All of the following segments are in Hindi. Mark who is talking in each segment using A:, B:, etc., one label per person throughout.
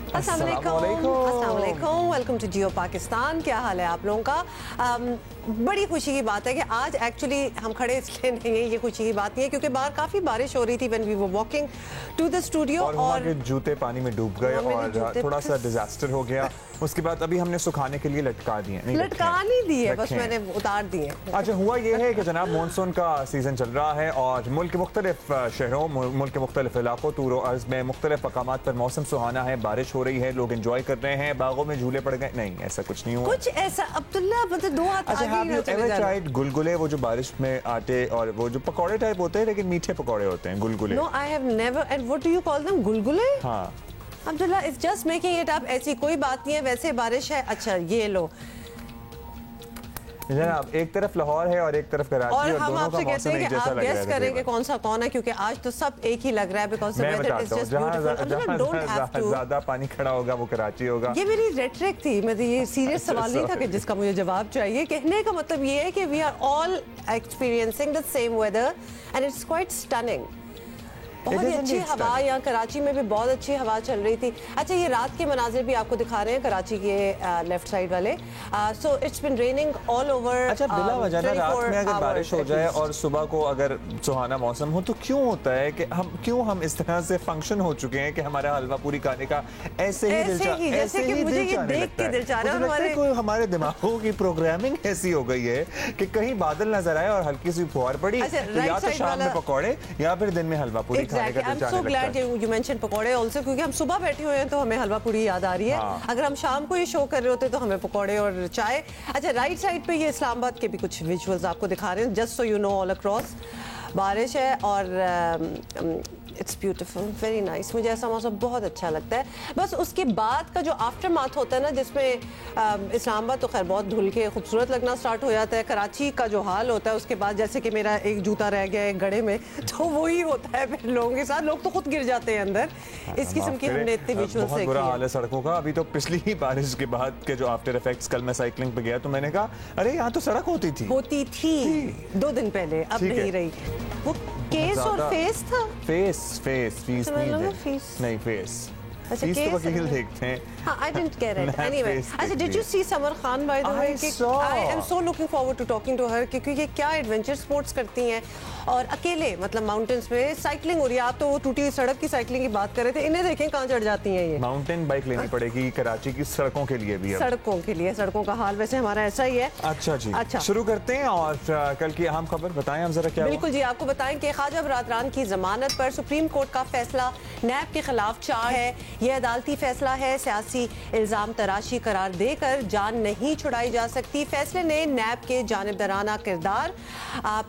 A: अस्सलामुअलैकुम, वेलकम टू जियो पाकिस्तान। क्या हाल है आप लोगों का? बड़ी खुशी की बात है कि आज एक्चुअली हम खड़े इसलिए नहीं है, ये खुशी की बात नहीं है क्योंकि बाहर काफ़ी बारिश हो रही थी when we were walking to the studio और
B: जूते पानी में डूब गए और थोड़ा सा डिजास्टर हो गया। उसके बाद अभी हमने सुखाने के लिए लटका दिए,
A: लटका नहीं दिए, बस मैंने उतार दिए।
B: अच्छा, हुआ ये है कि जनाब मानसून का सीजन चल रहा है और मुल्क के मुख्तलिफ शहरों, मुल्क के मुख्तलिफ इलाकों, तूर और अर्ज में मुख्तलिफ मकामात पर मौसम सुहाना है, बारिश हो रही है, लोग एंजॉय कर रहे हैं, बागों में झूले पड़ गए। नहीं, ऐसा कुछ नहीं हुआ।
A: कुछ ऐसा अब्दुल्ला मतलब दो हाथ आगे
B: ट्राइड गुलगुले, वो जो बारिश में आटे और वो जो पकौड़े टाइप होते हैं लेकिन मीठे पकौड़े होते हैं, गुलगुले।
A: No, I have never. And what do you call them? गुलगुले?
B: हाँ
A: Abdullah, it's just making it up. ऐसी कोई बात नहीं है, वैसे बारिश है। अच्छा, ये लो
B: जनाब, एक तरफ लाहौर है और एक तरफ कराची
A: और
B: हम आपसे
A: कहते हैं कि आप गेस करेंगे कौन सा कौन है, क्योंकि आज तो सब एक ही लग रहा है because the weather is just beautiful.
B: ज्यादा पानी खड़ा होगा वो कराची होगा।
A: ये मेरी रेटरिक थी, मतलब ये सीरियस सवाल नहीं था कि जिसका मुझे जवाब चाहिए। कहने का मतलब ये है कि we are all experiencing the same weather and it's quite stunning. बहुत ही अच्छी हवा, यहाँ कराची में भी बहुत अच्छी हवा चल रही थी। अच्छा, ये रात के मनाजिर भी आपको दिखा रहे हैं कराची के लेफ्ट साइड वाले। So it's been raining all over.
B: अच्छा, बिला वजह रात में अगर बारिश हो जाए और सुबह को अगर सुहाना मौसम हो तो क्यों होता है कि हम इस तरह से फंक्शन हो चुके हैं कि हमारा हलवा पूरी खाने का ऐसे ही
A: मुझे ये देख के दिल चाह रहा है।
B: हमारे दिमागों की प्रोग्रामिंग ऐसी हो गई है कि कहीं बादल नजर आए और हल्की सी फुहार पड़ी, या तो शाम में पकौड़े या फिर दिन में हलवा पूरी।
A: Exactly. I'm so glad you mentioned पकौड़े also, क्योंकि हम सुबह बैठे हुए हैं तो हमें हलवा पूरी याद आ रही है। अगर हम शाम को ये शो कर रहे होते तो हमें पकौड़े और चाय। अच्छा, राइट साइड पे ये इस्लामाबाद के भी कुछ विजुअल्स आपको दिखा रहे हैं, just so you know all across बारिश है और इट्स ब्यूटीफुल, वेरी नाइस। मुझे ऐसा मौसम बहुत अच्छा लगता है। बस उसके बाद का जो आफ्टर माथ होता है ना, जिसमें इस्लामाबाद तो खैर बहुत धुल के खूबसूरत लगना स्टार्ट हो जाता है। कराची का जो हाल होता है उसके बाद, जैसे कि मेरा एक जूता रह गया एक गड़े में, तो वही होता है फिर लोगों के साथ। लोग तो खुद गिर जाते हैं अंदर। इस किस्म की हमने इतने विजुअल्स देखे।
B: बुरा हाल है सड़कों का। अभी तो पिछली ही बारिश के बाद के जो आफ्टर इफेक्ट्स, कल मैं साइकिलिंग पे गया तो मैंने कहा अरे यहाँ तो सड़क होती थी 2 दिन पहले, अब नहीं रही। वो केस और फेस था। फीस नहीं, फेस।
A: अच्छा,
B: फीस तो वकील देखते हैं।
A: I didn't get it. Anyway, अच्छा, did you see Samar Khan by the way? I am so looking forward to talking to her क्योंकि ये क्या एडवेंचर स्पोर्ट्स करती हैं और अकेले मतलब माउंटेन्स में साइकिलिंग हो रही है। आप तो वो टूटी हुई सड़क की साइकिलिंग की बात कर रहे थे, इन्हें देखें कहाँ चढ़ जाती हैं ये।
B: माउंटेन बाइक लेनी पड़ेगी कराची की सड़कों के लिए भी।
A: सड़कों के लिए, सड़कों का हाल वैसे हमारा ऐसा ही है।
B: अच्छा जी, अच्छा शुरू करते हैं और कल की अहम खबर बताएं हम जरा। क्या
A: बिल्कुल जी, आपको बताएं कि ख्वाजा बरादरान की जमानत पर सुप्रीम कोर्ट का फैसला नैब के खिलाफ चार्ज है। यह अदालती फैसला है, सियासी इल्जाम तराशी करार देकर जान नहीं छुड़ाई जा सकती। फैसले ने नैब के जानिबदाराना किरदार,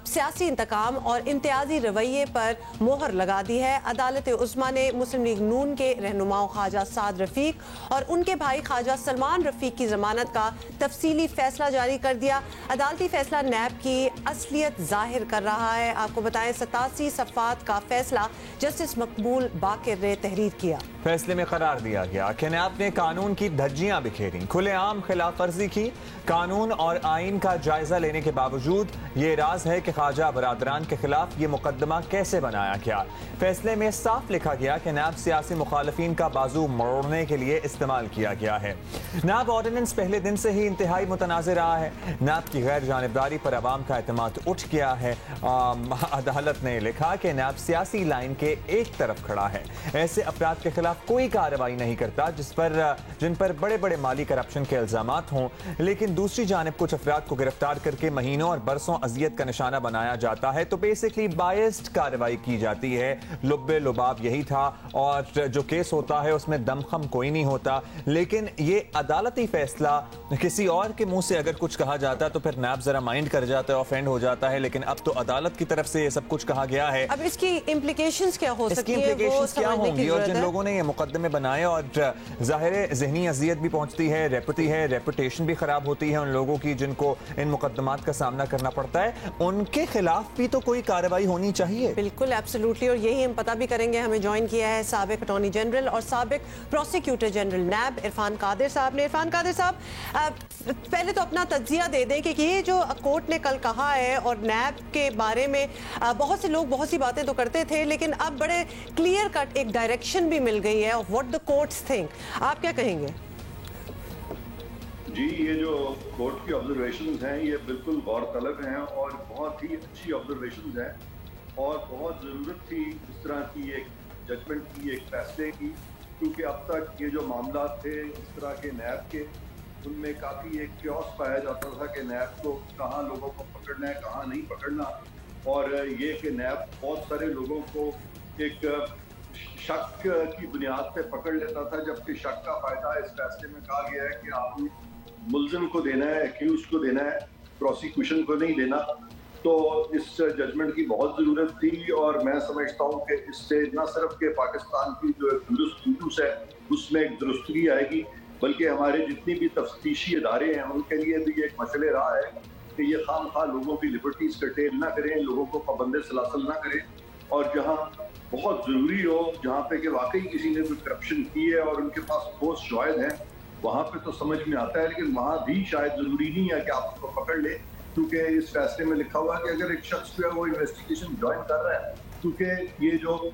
A: सियासी इंतकाम और इम्तियाजी रवैये पर मोहर लगा दी है। अदालत उस्मा ने मुस्लिम लीग नून के रहनुमाओं ख्वाजा साद रफीक और उनके भाई ख्वाजा सलमान रफीक की जमानत का तफसीली फैसला जारी कर दिया। अदालती फैसला नैब की असलियत जाहिर कर रहा है। आपको बताएं 87 सफ़ात का फैसला जस्टिस मकबूल बाकिर ने तहरीर किया।
B: फैसले में करार दिया गया कि नैब ने कानून की धज्जियां बिखेरी, खुलेआम खिलाफ वर्जी की। कानून और आइन का जायजा लेने के बावजूद ये राज है कि ख्वाजा बरादरान के खिलाफ ये मुकदमा कैसे बनाया गया। फैसले में साफ लिखा गया कि नैब सियासी मुखालफिन का बाजू मोड़ने के लिए इस्तेमाल किया गया है। नैब ऑर्डिनेंस पहले दिन से ही इंतहाई मुतनाज़ रहा है। नैब की गैर जानिबदारी पर अवाम का एतमाद उठ गया है। अदालत ने लिखा कि नैब सियासी लाइन के एक तरफ खड़ा है, ऐसे अफराद के खिलाफ कोई कार्रवाई नहीं करता जिन पर बड़े बड़े माली करप्शन के इल्जामात हों, लेकिन दूसरी जानिब कुछ अफराद को गिरफ्तार करके महीनों और बरसों अजियत का निशाना बनाया जाता है। तो बेसिकली बायस्ड कार्रवाई की जाती है। लुब्बे लुबाब यही था और जो केस होता है उसमें दमखम कोई नहीं होता। लेकिन ये अदालती फैसला किसी और के मुंह से अगर कुछ कहा जाता है तो फिर नैब जरा माइंड कर जाता है, ऑफेंड हो जाता है। लेकिन अब तो अदालत की तरफ से ये सब कुछ कहा गया है।
A: अब इसकी इम्प्लीकेशंस क्या हो सकती है,
B: इम्प्लीकेशंस क्या होंगी और जिन लोगों ने ये मुकदमे बनाए, और जाहिर ज़हनी अजियत भी पहुंचती है, रेपुटेशन भी खराब होती है उन लोगों की जिनको इन मुकदमात का सामना करना पड़ता है, उनके खिलाफ भी तो कोई कार्रवाई होनी चाहिए।
A: बिल्कुल, एब्सोल्युटली। और यही हम पता भी करेंगे। हमें ज्वाइन किया है साबिक अटॉर्नी जनरल और साबिक प्रोसिक्यूटर जनरल नैब इरफान कादिर साहब ने। इरफान कादिर साहब, पहले तो अपना तज्जिया दे दें कि ये जो कोर्ट ने कल कहा है और नैब के बारे में बहुत से लोग बहुत सी बातें तो करते थे, लेकिन अब बड़े क्लियर कट एक डायरेक्शन भी मिल गई है of of what the courts think. आप क्या कहेंगे?
C: जी, ये जो कोर्ट की ऑब्जर्वेशंस हैं ये बिल्कुल गौरतलब हैं और बहुत ही अच्छी ऑब्जर्वेशंस हैं और बहुत ज़रूरत थी इस तरह की एक जजमेंट की, एक फैसले की, क्योंकि अब तक ये जो मामला थे इस तरह के नैब के, उनमें काफ़ी एक क्योस पाया जाता था कि नैब को कहाँ लोगों को पकड़ना है, कहाँ नहीं पकड़ना, और ये कि नैब बहुत सारे लोगों को एक शक की बुनियाद पे पकड़ लेता था, जबकि शक का फ़ायदा इस फैसले में कहा गया है कि आप मुल्ज़िम को देना है, एक्यूज को देना है, प्रोसिक्यूशन को नहीं देना। तो इस जजमेंट की बहुत ज़रूरत थी और मैं समझता हूँ कि इससे न सिर्फ के पाकिस्तान की जो दुरुस्त है उसमें एक दुरुस्तगी आएगी, बल्कि हमारे जितनी भी तफ्तीशी इदारे हैं उनके लिए भी एक मसले रहा है कि ये खामखा लोगों की लिबर्टीज कर्टेल ना करें, लोगों को पाबंद सलासल ना करें, और जहाँ बहुत ज़रूरी हो, जहाँ पे कि वाकई किसी ने कोई करप्शन की है और उनके पास ठोस शवाहिद हैं, वहाँ पे तो समझ में आता है, लेकिन वहाँ भी शायद ज़रूरी नहीं है कि आप उसको पकड़ ले, क्योंकि इस फैसले में लिखा हुआ है कि अगर एक शख्स जो है वो इन्वेस्टिगेशन ज्वाइन कर रहा है, क्योंकि ये जो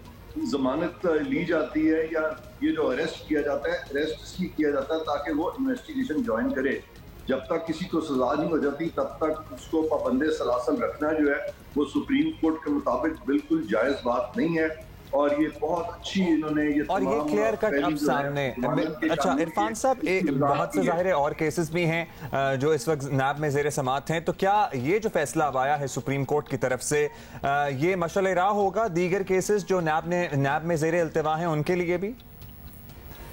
C: जमानत ली जाती है या ये जो अरेस्ट किया जाता है, अरेस्ट इसलिए किया जाता है ताकि वो इन्वेस्टिगेशन ज्वाइन करे। जब तक किसी को सजा नहीं हो जाती तब तक उसको पाबंदे सलासल रखना जो है वो सुप्रीम कोर्ट के मुताबिक बिल्कुल जायज़ बात नहीं है, और ये बहुत अच्छी इन्होंने ये
B: और ये क्लियर कट अब सामने। अच्छा इरफान साहब, बहुत से ज़ाहिर है और केसेस भी हैं जो इस वक्त नैब में ज़ेर समात हैं, तो क्या ये जो फैसला अब आया है सुप्रीम कोर्ट की तरफ से ये मशअल राह होगा दीगर केसेस जो नैब में ज़ेर इल्तिवा हैं उनके लिए भी?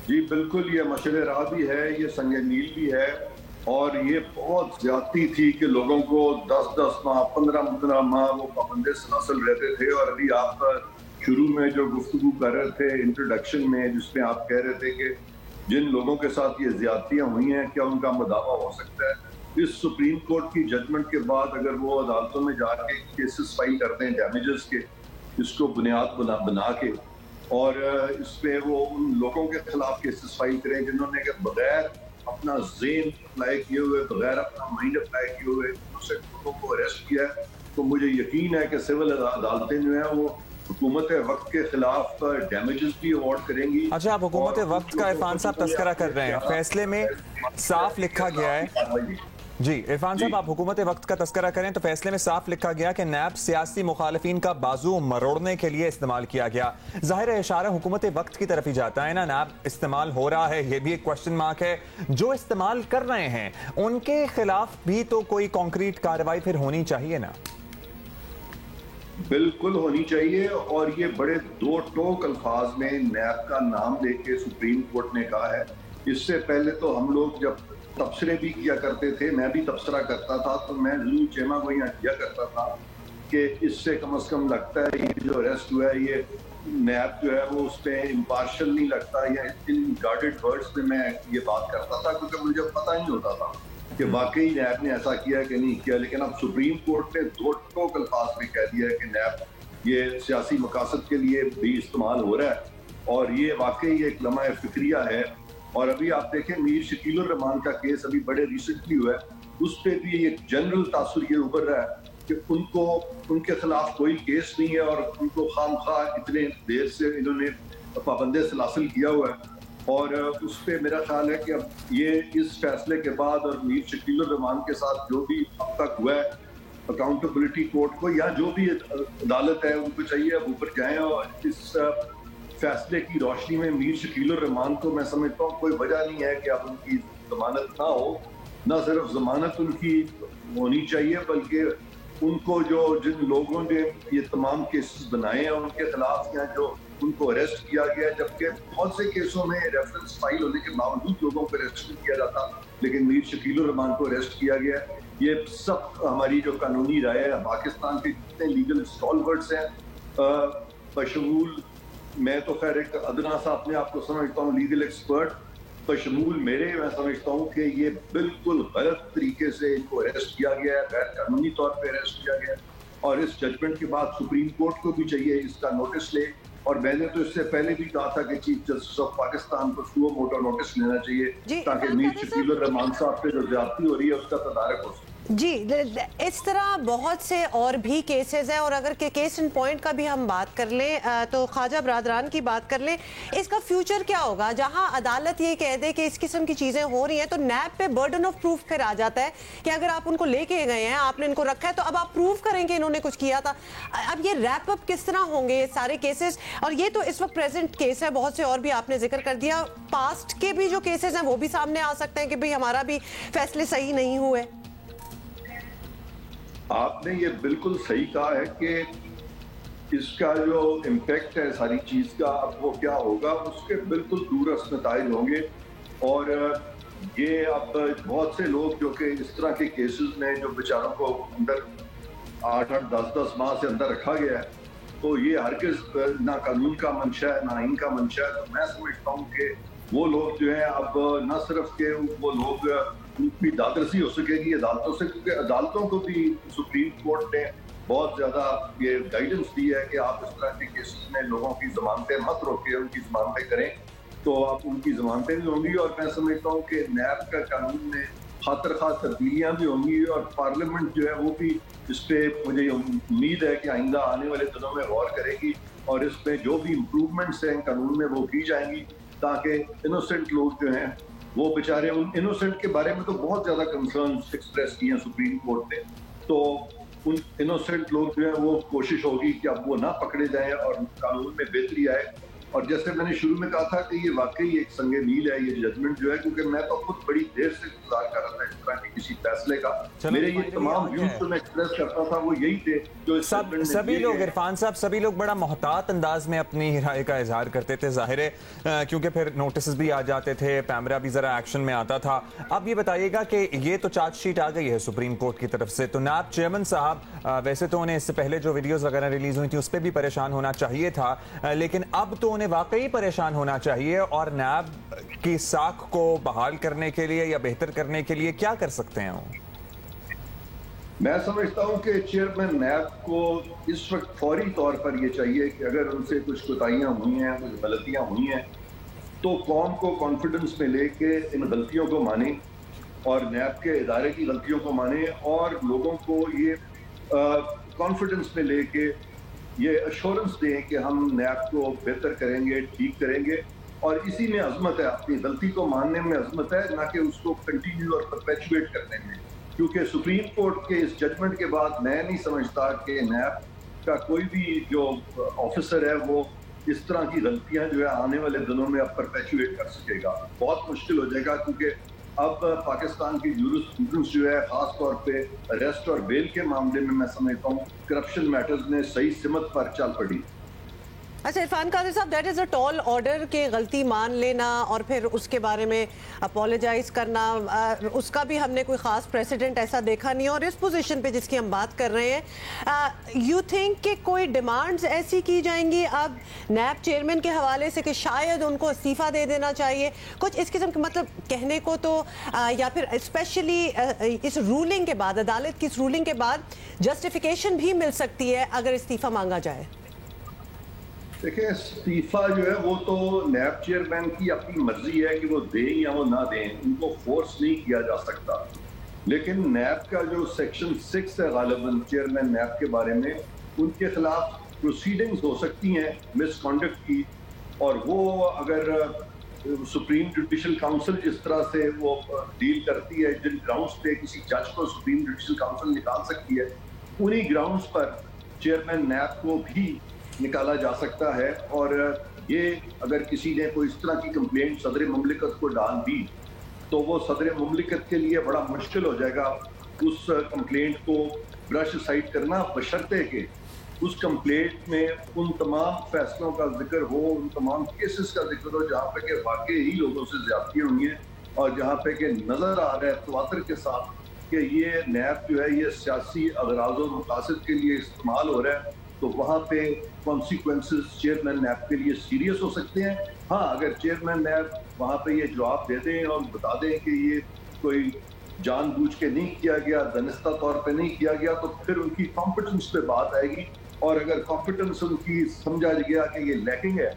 C: जी बिल्कुल, ये मशअल राह भी है, ये संगीन भी है, और ये बहुत ज्यादती थी कि लोगों को 10-10 माह 15-15 माह वो पाबंदे सलासल रहते थे। और अभी आप शुरू में जो गुफ्तगू कर रहे थे इंट्रोडक्शन में, जिसमें आप कह रहे थे कि जिन लोगों के साथ ये ज्यादतियां हुई हैं क्या उनका मुदावा हो सकता है, इस सुप्रीम कोर्ट की जजमेंट के बाद अगर वो अदालतों में जाके केसेस फाइल करते हैं डैमेजेस के, इसको बुनियाद बना के, और इस पे वो उन लोगों के खिलाफ केसेस फाइल करें जिन्होंने के बगैर अपना ज़ेन अप्लाई किए हुए, बगैर अपना माइंड अप्लाई किए हुए दूसरे लोगों को अरेस्ट किया है, तो मुझे यकीन है कि सिविल अदालतें जो है वो हुकूमत वक्त के खिलाफ डैमेजेस भी अवार्ड करेंगी।
B: अच्छा, आप हुकूमत वक्त का इरफान साहब तस्करा कर रहे हैं, फैसले में साफ लिखा गया है। जी इरफान साहब, आप हुकूमत वक्त का तस्करा करें तो फैसले में साफ लिखा गया कि नैब सियासी मुखालिफिन का बाजू मरोड़ने के लिए इस्तेमाल किया गया। जाहिर है इशारा हुकूमत वक्त की तरफ ही जाता है ना, नैब इस्तेमाल हो रहा है ये भी एक क्वेश्चन मार्क है। जो इस्तेमाल कर रहे हैं उनके खिलाफ भी तो कोई कॉन्क्रीट कार्रवाई फिर होनी चाहिए ना?
C: बिल्कुल होनी चाहिए, और ये बड़े दो टोक अल्फाज में नैब का नाम लेके सुप्रीम कोर्ट ने कहा है। इससे पहले तो हम लोग जब तबसरे भी किया करते थे, मैं भी तबसरा करता था, तो मैं जरूर चेमा को यहाँ किया करता था कि इससे कम से कम लगता है ये जो अरेस्ट हुआ है ये नैब जो है वो उस पर इम्पार्शल नहीं लगता, या इन गार्डेड वर्ड्स में मैं ये बात करता था, क्योंकि मुझे पता नहीं होता था कि वाकई नैब ने ऐसा किया कि नहीं किया। लेकिन अब सुप्रीम कोर्ट ने दो टोक अल्फाज में कह दिया है कि नैब ये सियासी मकासद के लिए भी इस्तेमाल हो रहा है, और ये वाकई एक लम्हा फिक्रिया है। और अभी आप देखें मीर शकील उर रहमान का केस अभी बड़े रिसेंटली हुआ है, उस पर भी एक जनरल तासुर ये उभर रहा है कि उनके खिलाफ कोई केस नहीं है और उनको खामखा इतने देर से इन्होंने पाबंदे सलासल किया हुआ है। और उस पर मेरा ख्याल है कि अब ये इस फैसले के बाद और मीर शकील उर रहमान के साथ जो भी अब तक हुआ है, अकाउंटेबिलिटी कोर्ट को या जो भी अदालत है उनको चाहिए अब ऊपर जाएं, और इस फैसले की रोशनी में मीर शकील उर रहमान को मैं समझता हूँ कोई वजह नहीं है कि अब उनकी जमानत ना हो। न सिर्फ जमानत उनकी होनी चाहिए, बल्कि उनको जो जिन लोगों ने ये तमाम केसेस बनाए हैं उनके खिलाफ या जो उनको अरेस्ट किया गया, जबकि बहुत से केसों में रेफरेंस फाइल होने के बावजूद लोगों को अरेस्ट नहीं किया जाता, लेकिन मीर शकील उर रहमान को अरेस्ट किया गया। ये सब हमारी जो कानूनी राय है, पाकिस्तान के जितने लीगल स्टॉलवर्ड्स हैं, बशमूल मैं तो खैर एक अदना सा अपने आप को समझता हूँ लीगल एक्सपर्ट, बशमूल मेरे, मैं समझता हूँ कि ये बिल्कुल गलत तरीके से इनको अरेस्ट किया गया है, गैर कानूनी तौर पे अरेस्ट किया गया है। और इस जजमेंट के बाद सुप्रीम कोर्ट को भी चाहिए इसका नोटिस ले, और मैंने तो इससे पहले भी कहा था कि चीफ जस्टिस ऑफ पाकिस्तान को सुओ मोटो नोटिस लेना चाहिए ताकि मीर शकील उर रहमान साहब पे जो ज्यादती हो रही है उसका तदारक हो सके।
A: जी, इस तरह बहुत से और भी केसेस हैं, और अगर केस इन पॉइंट का भी हम बात कर लें तो ख्वाजा बरादरान की बात कर लें, इसका फ्यूचर क्या होगा? जहां अदालत ये कह दे कि इस किस्म की चीज़ें हो रही हैं तो नैब पे बर्डन ऑफ प्रूफ फिर आ जाता है कि अगर आप उनको लेके गए हैं, आपने इनको रखा है, तो अब आप प्रूव करें कि इन्होंने कुछ किया था। अब ये रैप अप किस तरह होंगे ये सारे केसेस? और ये तो इस वक्त प्रेजेंट केस है, बहुत से और भी आपने जिक्र कर दिया, पास्ट के भी जो केसेस हैं वो भी सामने आ सकते हैं कि भाई हमारा भी फैसले सही नहीं हुए।
C: आपने ये बिल्कुल सही कहा है कि इसका जो इम्पैक्ट है सारी चीज का, अब वो क्या होगा, उसके बिल्कुल दूरस्थ नताइज होंगे। और ये अब बहुत से लोग जो कि इस तरह के केसेस में जो बेचारों को अंदर 8-8, 10-10 माह से अंदर रखा गया है, तो ये हरगिज ना कानून का मंशा है ना आइन का मंशा है। तो मैं समझता हूँ कि वो लोग जो है अब न सिर्फ के वो लोग उनकी दादरसी हो सकेगी अदालतों से, क्योंकि अदालतों को भी सुप्रीम कोर्ट ने बहुत ज्यादा ये गाइडेंस दी है कि आप इस तरह के केसेस में लोगों की जमानतें मत रोकें, उनकी जमानतें करें, तो आप उनकी जमानतें भी होंगी। और मैं समझता हूँ कि नैब का कानून में खातर खास तब्दीलियां भी होंगी, और पार्लियामेंट जो है वो भी इस पर मुझे उम्मीद है कि आइंदा आने वाले दिनों में गौर करेगी और इसमें जो भी इम्प्रूवमेंट्स हैं कानून में वो की जाएंगी, ताकि इनोसेंट लोग जो हैं वो बेचारे, उन इनोसेंट के बारे में तो बहुत ज्यादा कंसर्न एक्सप्रेस किए हैं सुप्रीम कोर्ट ने, तो उन इनोसेंट लोग जो है वो कोशिश होगी कि अब वो ना पकड़े जाएं और कानून में बेहतरी आए। और जैसे मैंने शुरू में कहा था कि ये वाकई एक संगे मील है ये जजमेंट जो है, क्योंकि मैं तो खुद बड़ी देर से इंतजार कर रहा था इस तरह के किसी फैसले का। मेरे ये तमाम व्यूज जो मैं एक्सप्रेस करता था वो यही थे जो
B: सभी लोग, इरफान साहब, सभी लोग बड़ा मोहतात अंदाज में अपनी राय का इजहार करते थे, जाहिर है क्योंकि फिर नोटिस भी आ जाते थे, पैमरा भी जरा एक्शन में आता था। अब ये बताइएगा कि ये तो चार्जशीट आ गई है सुप्रीम कोर्ट की तरफ से, तो नैब चेयरमैन साहब वैसे तो उन्हें इससे पहले जो वीडियोज वगैरह रिलीज हुई थी उस पर भी परेशान होना चाहिए था, लेकिन अब तो वाकई परेशान होना चाहिए। और नैब की साख को बहाल करने के लिए या बेहतर करने के लिए क्या कर सकते हैं वो?
C: मैं समझता हूं कि चेयरमैन नैब को इस वक्त फौरी तौर पर यह चाहिए कि अगर उनसे कुछ कोताहियां हुई हैं, कुछ गलतियां हुई हैं, तो कौम को कॉन्फिडेंस में लेके इन गलतियों को माने और नैब के इदारे की गलतियों को माने, और लोगों को ये कॉन्फिडेंस में लेके ये अश्योरेंस दें कि हम नैब को बेहतर करेंगे, ठीक करेंगे। और इसी में अजमत है, अपनी गलती को मानने में अजमत है, ना कि उसको कंटिन्यू और परपेचुएट करने में। क्योंकि सुप्रीम कोर्ट के इस जजमेंट के बाद मैं नहीं समझता कि नैब का कोई भी जो ऑफिसर है वो इस तरह की गलतियां जो है आने वाले दिनों में अब परपेचुएट कर सकेगा। बहुत मुश्किल हो जाएगा, क्योंकि अब पाकिस्तान की जूरिस्प्रूडेंस जो है खास तौर पे अरेस्ट और बेल के मामले में मैं समझता हूँ करप्शन मैटर्स में सही सिमत पर चल पड़ी।
A: अच्छा इरफान कादिर साहब, that is a tall order के गलती मान लेना और फिर उसके बारे में अपोलोजाइज करना, उसका भी हमने कोई ख़ास प्रेसिडेंट ऐसा देखा नहीं। और इस पोजीशन पे जिसकी हम बात कर रहे हैं, यू थिंक कि कोई डिमांड्स ऐसी की जाएंगी अब नैब चेयरमैन के हवाले से कि शायद उनको इस्तीफ़ा दे देना चाहिए, कुछ इस किस्म के, मतलब कहने को तो या फिर स्पेशली इस रूलिंग के बाद, अदालत की इस रूलिंग के बाद जस्टिफिकेशन भी मिल सकती है अगर इस्तीफ़ा मांगा जाए?
C: देखिए, इस्तीफा जो है वो तो नैब चेयरमैन की अपनी मर्जी है कि वो दें या वो ना दें, उनको फोर्स नहीं किया जा सकता। लेकिन नैब का जो सेक्शन 6 है गालिबन चेयरमैन नैब के बारे में, उनके खिलाफ प्रोसीडिंग्स हो सकती हैं मिसकॉन्डक्ट की, और वो अगर सुप्रीम जुडिशल काउंसिल जिस तरह से वो डील करती है, जिन ग्राउंड्स पे किसी जज को सुप्रीम जुडिशल काउंसिल निकाल सकती है, उन्हीं ग्राउंड्स पर चेयरमैन नैब को भी निकाला जा सकता है। और ये अगर किसी ने कोई इस तरह की कंप्लेंट सदर मुमलिकत को डाल दी, तो वो सदर मुमलिकत के लिए बड़ा मुश्किल हो जाएगा उस कंप्लेंट को ब्रश साइड करना, बशर्ते के उस कंप्लेंट में उन तमाम फैसलों का जिक्र हो, उन तमाम केसेस का जिक्र हो जहाँ पे के वाकई ही लोगों से ज्यादतियाँ हुई हैं, और जहाँ पे के नजर आ रहा है तवातर के साथ कि ये नैब जो है ये सियासी अगराज़ और मकासद के लिए इस्तेमाल हो रहा है, तो वहाँ पे कॉन्सिक्वेंसेस चेयरमैन नैब के लिए सीरियस हो सकते हैं। हाँ, अगर चेयरमैन नैब वहाँ पे ये जवाब दे दें और बता दें कि ये कोई जानबूझ के नहीं किया गया, दानिस्ता तौर पे नहीं किया गया, तो फिर उनकी कॉम्पिटेंस पे बात आएगी। और अगर कॉम्पिटेंस उनकी समझा गया कि ये लैकिंग है,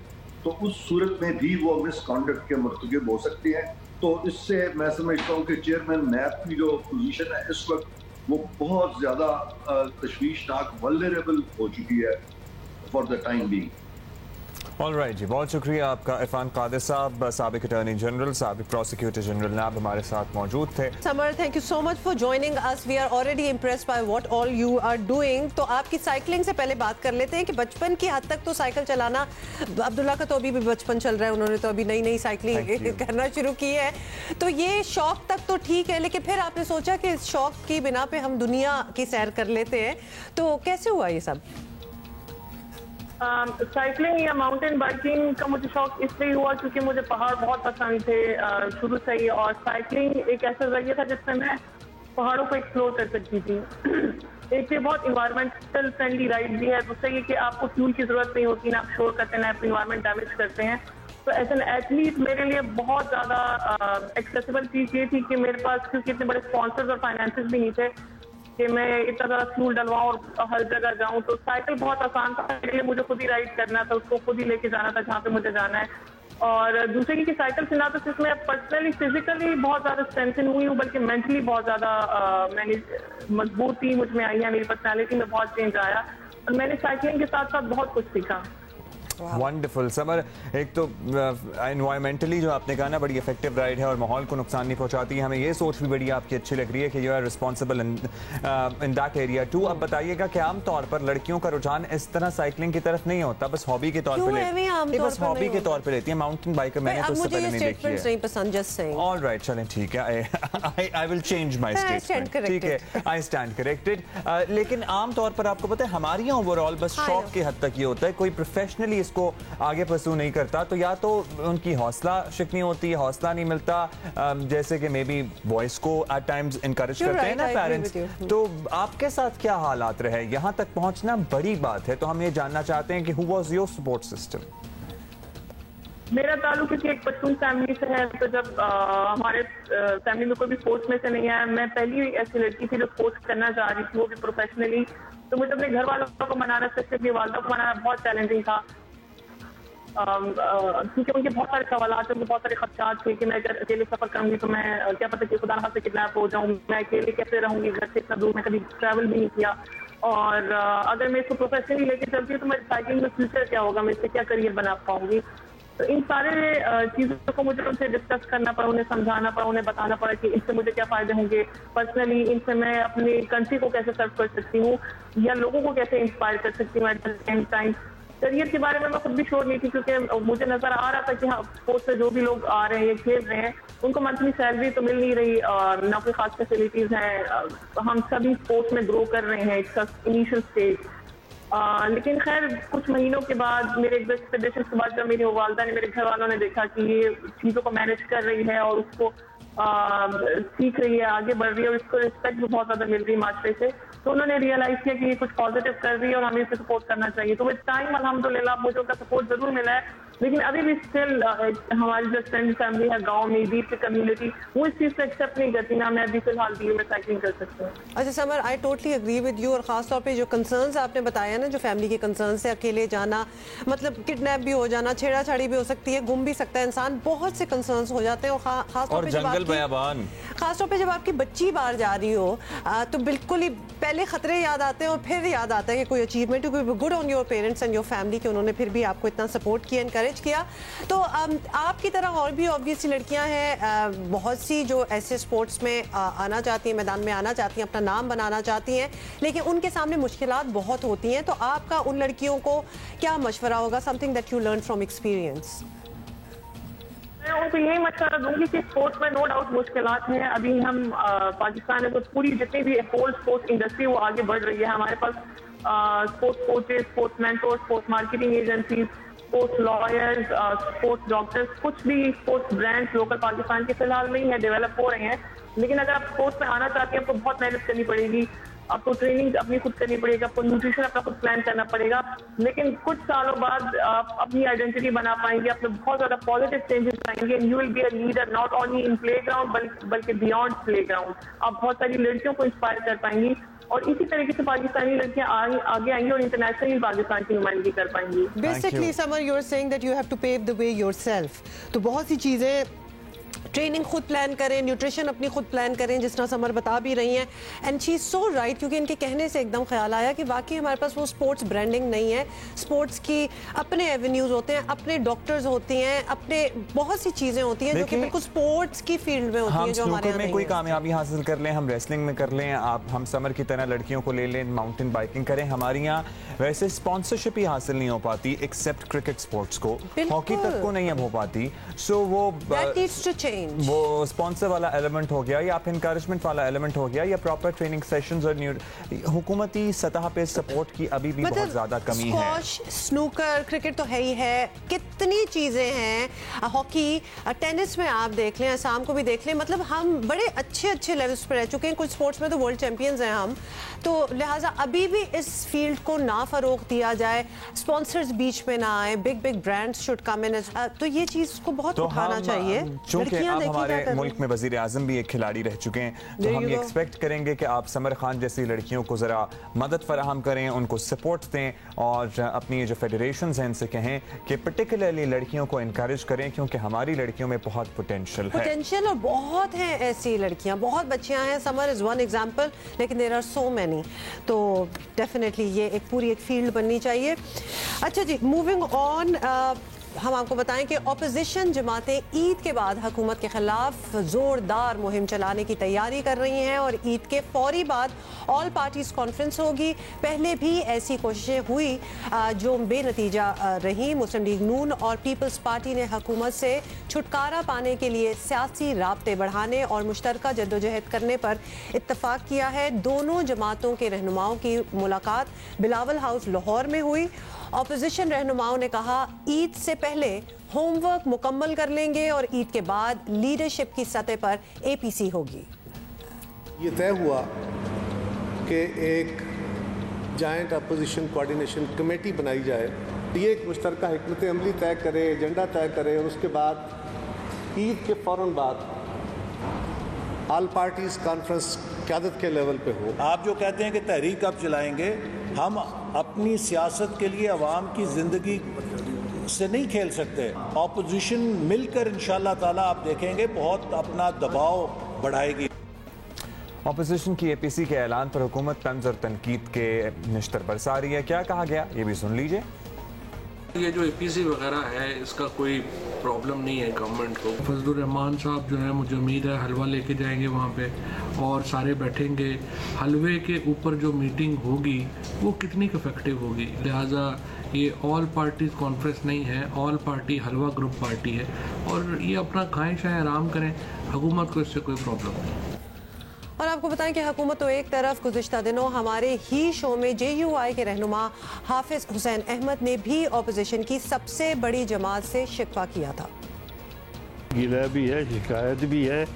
C: तो उस सूरत में भी वो मिसकॉन्डक्ट के मुर्तकिब हो सकते हैं। तो इससे मैं समझता हूँ कि चेयरमैन नैब की जो पोजीशन है इस वक्त वो बहुत ज़्यादा तशवीशनाक वल्नरेबल हो चुकी है for the time being.
B: Alright जी, बहुत शुक्रिया आपका। इरफान कादिर साहब, साबिक अटॉर्नी जनरल, साबिक प्रोसिक्यूटर जनरल नैब, हमारे साथ मौजूद थे।
A: Samar, thank you so much for joining us. We are already impressed by what all you are doing. तो आपकी साइकिलिंग से पहले बात कर लेते हैं कि बचपन की हद तक तो साइकिल चलाना, अब्दुल्ला का तो अभी भी बचपन चल रहा है, उन्होंने तो अभी नई नई साइकिलिंग करना शुरू की है। तो ये शौक तक तो ठीक है, लेकिन फिर आपने सोचा कि इस शौक की बिना पे हम दुनिया की सैर कर लेते हैं। तो कैसे हुआ ये सब?
D: साइकिलिंग या माउंटेन बाइकिंग का मुझे शौक इसलिए हुआ क्योंकि मुझे पहाड़ बहुत पसंद थे शुरू से ही, और साइकिलिंग एक ऐसा जरिया था जिसमें मैं पहाड़ों को एक्सप्लोर कर सकती थी। एक ये बहुत इन्वायरमेंटल फ्रेंडली राइड भी है, दूसरा ये कि आपको फ्यूल की जरूरत नहीं होती, ना आप शोर करते हैं ना आप इन्वायरमेंट डैमेज करते हैं। तो एज एन एथलीट मेरे लिए बहुत ज़्यादा एक्सेसिबल चीज़ ये थी कि मेरे पास क्योंकि इतने बड़े स्पॉन्सर्स और फाइनेंसेस भी नहीं थे कि मैं इतना ज़्यादा फ्यूल डलवाऊँ और हर जगह जाऊँ, तो साइकिल बहुत आसान था मेरे लिए। मुझे खुद ही राइड करना था, उसको खुद ही लेके जाना था जहाँ पे मुझे जाना है। और दूसरे की साइकिल से ना तो सिर्फ मैं पर्सनली फिजिकली बहुत ज़्यादा स्ट्रेंथन हुई हूँ, बल्कि मेंटली बहुत ज़्यादा मैंने मजबूती मुझ में आई है, मेरी पर्सनैलिटी में बहुत चेंज आया, और मैंने साइकिलिंग के साथ साथ बहुत कुछ सीखा।
B: वंडरफुल समर, एक तो एनवायरमेंटली जो आपने कहा ना, बड़ी इफेक्टिव राइड है और माहौल को नुकसान नहीं pहुंचाती है। हमें ये सोच भी बड़ी आपकी अच्छी लग रही है कि you are responsible in that area too. अब बताइएगा कि आम तौर पर लड़कियों का रुझान इस तरह साइकिलिंग की तरफ नहीं होता, बस हॉबी के तौर पर बस हॉबी के तौर पर लेती है। माउंटेन बाइकर मैंने तो उससे पहले नहीं देखी है। ऑलराइट, चलें ठीक है, I will change my statement, ठीक है, आई स्टैंड करेक्टेड। लेकिन आम तौर पर आपको पता है हमारी ओवरऑल बस शौक की हद तक ये होता है, कोई प्रोफेशनली इसको आगे परस्यू नहीं करता, तो या तो उनकी हौसला शिकनी होती है, हौसला नहीं मिलता, जैसे कि मे बी बॉयज को एट टाइम्स इनकरेज करते हैं ना पेरेंट्स। तो आपके साथ क्या हालात रहे? यहाँ तक पहुंचना बड़ी बात है, तो हम ये जानना चाहते हैं कि who was your support system?
D: मेरा ताल्लुक किसी एक पश्तून फैमिली से है, तो जब हमारे फैमिली में कोई भी स्पोर्ट्स में से नहीं आया, मैं पहली ऐसी लड़की थी जो स्पोर्ट्स करना चाह रही थी, वो भी प्रोफेशनली। तो मुझे अपने घर वालों को मनाना, स्पेशली वालदा को मनाना बहुत चैलेंजिंग था, क्योंकि उनके बहुत सारे सवालात थे, उनके बहुत सारे खदशात थे कि मैं अगर अकेले सफर करूंगी तो मैं क्या पता कि खुदा न से किडनैप हो जाऊँ, मैं अकेले कैसे रहूंगी घर से इतना दूर, मैं कभी ट्रैवल भी नहीं किया। और अगर मैं इसको प्रोफेशनली लेके चलती हूँ तो मैं साइकिलिंग में फ्यूचर क्या होगा, मैं इससे क्या करियर बना पाऊंगी। तो इन सारे चीज़ों को मुझे उनसे डिस्कस करना पड़ा, उन्हें समझाना पड़ा, उन्हें बताना पड़ा कि इनसे मुझे क्या फ़ायदे होंगे पर्सनली, इनसे मैं अपनी कंट्री को कैसे सर्व कर सकती हूँ या लोगों को कैसे इंस्पायर कर सकती हूँ। At the same time career के बारे में मैं खुद भी श्योर नहीं थी, क्योंकि मुझे नजर आ रहा था कि हाँ, स्पोर्ट्स से जो भी लोग आ रहे हैं, खेल रहे हैं, उनको मंथली सैलरी तो मिल नहीं रही, ना कोई खास फैसिलिटीज हैं। हम सभी स्पोर्ट्स में ग्रो कर रहे हैं, इट्स इनिशियल स्टेज। लेकिन खैर कुछ महीनों के बाद, मेरे एक्सपेक्टेशन के बाद, जब मेरी वालदा ने, मेरे घर वालों ने देखा कि ये चीज़ों को मैनेज कर रही है और उसको सीख रही है, आगे बढ़ रही है और इसको रिस्पेक्ट भी बहुत ज़्यादा मिल रही है माशरे से, तो उन्होंने रियलाइज किया कि ये कुछ पॉजिटिव कर रही है और हमें इसे सपोर्ट करना चाहिए। तो विद टाइम अल्हम्दुलिल्लाह मुझे उनका सपोर्ट जरूर मिला है, लेकिन अभी भी स्टिल हमारी जो एक्सटेंडेड फैमिली है गांव में, बीच की कम्युनिटी, वो इस चीज़ को एक्सेप्ट नहीं करती ना मैं अभी फिलहाल भी में साइकिलिंग कर सकती हूँ।
A: अच्छा Samar, I totally agree with you. और खास तौर पे जो कंसर्न्स आपने बताया ना, जो फैमिली के कंसर्न्स है, अकेले जाना, मतलब किडनैप भी हो जाना, छेड़ाछाड़ी भी हो सकती है, गुम भी सकता है इंसान, बहुत से कंसर्न्स हो जाते हैं। और खास तौर पे जब आपकी बच्ची बाहर जा रही हो तो बिल्कुल ही पहले खतरे याद आते हैं और फिर याद आता है कि कोई achievement, good on your parents and your family कि उन्होंने फिर भी आपको इतना सपोर्ट किया, इनकरेज किया। तो आपकी तरह और भी ऑब्वियसली लड़कियां हैं बहुत सी जो ऐसे स्पोर्ट्स में आना चाहती हैं, मैदान में आना चाहती हैं, अपना नाम बनाना चाहती हैं, लेकिन उनके सामने मुश्किलात बहुत होती हैं। तो आपका उन लड़कियों को क्या मशवरा होगा, something that you learn from experience?
D: मैं उनको यही मशवरा दूंगी कि स्पोर्ट्स में नो डाउट मुश्किलात हैं। अभी हम पाकिस्तान में तो पूरी जितनी भी होल स्पोर्ट्स इंडस्ट्री वो आगे बढ़ रही है। हमारे पास sports coaches, sports mentors, sports marketing agencies, sports lawyers, sports doctors, कुछ भी स्पोर्ट्स ब्रांड्स लोकल पाकिस्तान के फिलहाल नहीं है, डेवलप हो रहे हैं। लेकिन अगर आप स्पोर्ट्स में आना चाहते हैं, आपको बहुत मेहनत करनी पड़ेगी, आपको ट्रेनिंग अपनी खुद करनी पड़ेगी, आपको न्यूट्रिशन अपना खुद प्लान करना पड़ेगा। लेकिन कुछ सालों बाद आप अपनी आइडेंटिटी बना पाएंगे, आप में बहुत ज्यादा पॉजिटिव चेंजेस आएंगे। You will be a leader not only in play ground बल्कि बियॉन्ड प्ले ग्राउंड। आप बहुत सारी लड़कियों को इंस्पायर कर पाएंगी और इसी तरीके से पाकिस्तानी लड़कियां आगे आएंगी और इंटरनेशनली पाकिस्तान की नुमाइंदगी कर पाएंगी।
A: Basically Samar, you are saying that you have to pave the way yourself. तो बहुत सी चीजें ट्रेनिंग खुद प्लान करें, न्यूट्रिशन अपनी खुद प्लान करें, जिस तरह समर बता भी रही हैं। And she is so right, क्योंकि इनके कहने से एकदम ख्याल आया कि वाकई हमारे पास वो स्पोर्ट्स ब्रांडिंग नहीं है। स्पोर्ट्स की अपने एवेन्यूज़ होते हैं, अपने डॉक्टर्स होती हैं, अपने बहुत सी चीज़ें होती हैं जो कि बिल्कुल स्पोर्ट्स की फील्ड में होती हैं, जो हमारे यहाँ
B: में कोई कामयाबी हासिल कर लें, हम रेसलिंग में कर लें, हम समर की तरह लड़कियों को ले लें, माउंटेन बाइकिंग करें, हमारे यहाँ वैसे स्पॉन्सरशिप ही हासिल नहीं हो पाती एक्सेप्ट क्रिकेट स्पोर्ट्स को, हॉकी तक को नहीं अब हो पाती। सो वो स्पॉन्सर वाला एलिमेंट हो गया या फिर इंकरेजमेंट वाला एलिमेंट हो गया या प्रॉपर ट्रेनिंग सेशंस और हुकूमती सतह पे सपोर्ट की अभी भी बहुत ज्यादा कमी है।
A: स्नूकर, क्रिकेट तो है ही है, कितनी चीजें हैं, हॉकी, टेनिस में आप देख लें, असम को भी देख लें, मतलब हम बड़े अच्छे लेवल्स पर रह चुके हैं। कुछ स्पोर्ट्स में तो वर्ल्ड चैंपियंस हैं हम, तो लिहाजा अभी भी इस फील्ड को ना फरोग दिया जाए, स्पॉन्सर्स बीच में ना आए, बिग ब्रांड्स शुड कम इन, तो ये चीज को बहुत उठाना चाहिए।
B: चूंकि आप हमारे मुल्क में वजीर आजम भी एक खिलाड़ी रह चुके हैं, तो हम ये एक्सपेक्ट करेंगे कि आप समर खान जैसी लड़कियों को जरा मदद फराहम करें, उनको सपोर्ट दें और अपनी जो फेडरेशंस हैं इनसे कहें कि पर्टिकुलरली लड़कियों को इनकरेज करें, क्योंकि हमारी लड़कियों में बहुत पोटेंशियल
A: और बहुत हैं ऐसी लड़कियां, बहुत बच्चियां हैं। समर इज वन एग्जांपल, लेकिन देयर आर सो मेनी। तो डेफिनेटली ये एक पूरी एक फील्ड बननी चाहिए। अच्छा जी, मूविंग ऑन, हम आपको बताएं कि ऑपोजिशन जमातें ईद के बाद हुकूमत के खिलाफ जोरदार मुहिम चलाने की तैयारी कर रही हैं और ईद के फौरी बाद ऑल पार्टीज कॉन्फ्रेंस होगी। पहले भी ऐसी कोशिशें हुई जो बेनतीजा रही। मुस्लिम लीग नून और पीपल्स पार्टी ने हुकूमत से छुटकारा पाने के लिए सियासी राब्ते बढ़ाने और मुश्तरका जद्दोजहद करने पर इत्तफाक किया है। दोनों जमातों के रहनुमाओं की मुलाकात बिलावल हाउस लाहौर में हुई। ऑपोजिशन रहनुमाओं ने कहा ईद से पहले होमवर्क मुकम्मल कर लेंगे और ईद के बाद लीडरशिप की सतह पर एपीसी होगी।
E: ये तय हुआ कि एक जॉइंट अपोजिशन कोऑर्डिनेशन कमेटी बनाई जाए, ये एक मुश्तरका हिकमत अमली तय करे, एजेंडा तय करे और उसके बाद ईद के फ़ौरन बाद ऑल पार्टीज़ कॉन्फ्रेंस क़यादत के लेवल पे हो।
F: आप जो कहते हैं कि तहरीक अब चलाएंगे, हम अपनी सियासत के लिए अवाम की ज़िंदगी से नहीं खेल सकते। ऑपोजिशन मिलकर इंशाअल्लाह ताला आप देखेंगे बहुत अपना दबाव बढ़ाएगी।
B: ऑपोजिशन की एपीसी के ऐलान पर हुकूमत तंज और तनकीद के निश्तर बरसा रही है। क्या कहा गया ये भी सुन लीजिए।
G: ये जो एपीसी वगैरह है इसका कोई प्रॉब्लम नहीं है गवर्नमेंट को। फजलुर रहमान साहब जो है, मुझे उम्मीद है हलवा लेके जाएंगे वहाँ पे और सारे बैठेंगे। हलवे के ऊपर जो मीटिंग होगी वो कितनी इफेक्टिव होगी, लिहाजा ये ऑल पार्टीज कॉन्फ्रेंस नहीं है, ऑल पार्टी हलवा ग्रुप पार्टी है और ये अपना खाएं शाएं आराम करें, हुकूमत को इससे कोई प्रॉब्लम नहीं।
A: और आपको बताएं कि हुकूमत तो एक तरफ, गुज़िश्ता दिनों हमारे ही शो में JUI के रहनुमा हाफिज हुसैन अहमद ने भी ऑपोजिशन की सबसे बड़ी जमात से शिकवा किया था।
H: गिला भी है, शिकायत भी है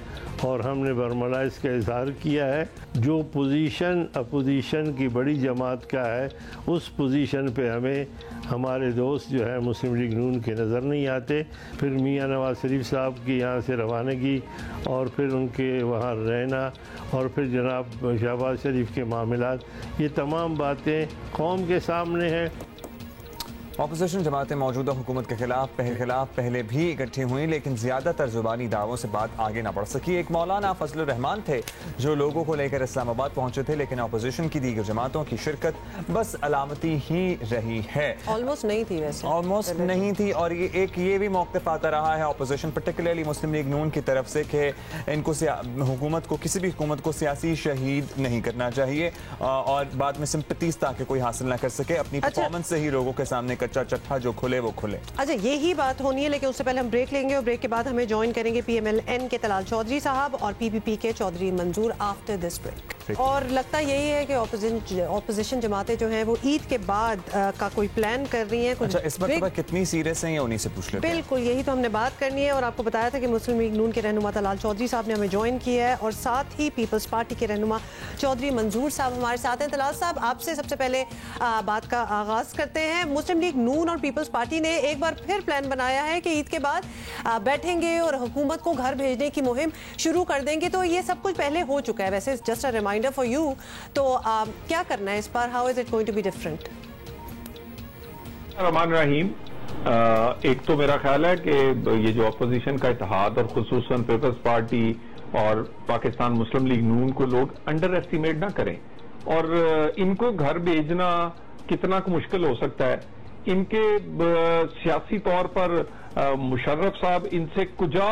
H: और हमने बरमला इसका इजहार किया है। जो पोजीशन अपोजिशन की बड़ी जमात का है उस पोजीशन पे हमें हमारे दोस्त जो है मुस्लिम लीग नून के नज़र नहीं आते। फिर मियां नवाज शरीफ साहब की यहाँ से रवानगी और फिर उनके वहाँ रहना और फिर जनाब शहबाज शरीफ के मामलात, ये तमाम बातें कौम के सामने हैं।
B: ऑपोजिशन जमातें मौजूदा हुकूमत के खिलाफ पहले भी इकट्ठी हुई, लेकिन ज़्यादातर ज़ुबानी दावों से बात आगे ना बढ़ सकी। एक मौलाना फजलुर रहमान थे जो लोगों को लेकर इस्लामाबाद पहुंचे थे, लेकिन ऑपोजिशन की दीगर जमातों की शिरकत बस अलामती ही रही है।
A: ऑलमोस्ट नहीं थी, वैसे
B: ऑलमोस्ट नहीं थी। और ये भी मौक़िफ़ आता रहा है ऑपोजिशन पर्टिकुलरली मुस्लिम लीग नून की तरफ से कि इनको हुकूमत को, किसी भी हुकूमत को सियासी शहीद नहीं करना चाहिए और बाद में सिंपैथीज़ ताकि कोई हासिल ना कर सके। अपनी परफॉर्मेंस से ही लोगों के सामने चट्टा जो खुले वो खुले। अच्छा, यही बात होनी है, लेकिन उससे पहले हम ब्रेक लेंगे और ब्रेक के बाद हमें ज्वाइन करेंगे PMLN के तलाल चौधरी साहब और PPP के चौधरी मंजूर आफ्टर दिस ब्रेक। और लगता यही है कि ऑपोजिशन जमातें जो हैं वो ईद के बाद का कोई प्लान कर रही हैं। अच्छा, इस बार कितनी सीरियस हैं ये उन्हीं से पूछ लेते हैं।
A: बिल्कुल, यही तो हमने बात करनी है और आपको बताया था कि मुस्लिम लीग नून के रहनुमा तलाल चौधरी साहब ने हमें ज्वाइन किया है और साथ ही पीपल्स पार्टी के रहनुमा चौधरी मंजूर साहब हमारे साथ हैं। तलाल साहब, आपसे सबसे पहले बात का आगाज करते हैं। मुस्लिम लीग नून और पीपल्स पार्टी ने एक बार फिर प्लान बनाया है कि ईद के बाद बैठेंगे और हुकूमत को घर भेजने की मुहिम शुरू कर देंगे। तो ये सब कुछ पहले हो चुका है, वैसे just a reminder for you. तो क्या करना है इस बार? How is it going to be different?
I: Rahman Rahim, एक तो मेरा ख्याल है कि ये जो अपोजिशन का इत्तेहाद और खुसूसन पीपल्स पार्टी और पाकिस्तान मुस्लिम लीग नून को लोग अंडर एस्टिमेट ना करें, और इनको घर भेजना कितना मुश्किल हो सकता है। इनके सियासी तौर पर मुशर्रफ साहब इनसे कुजा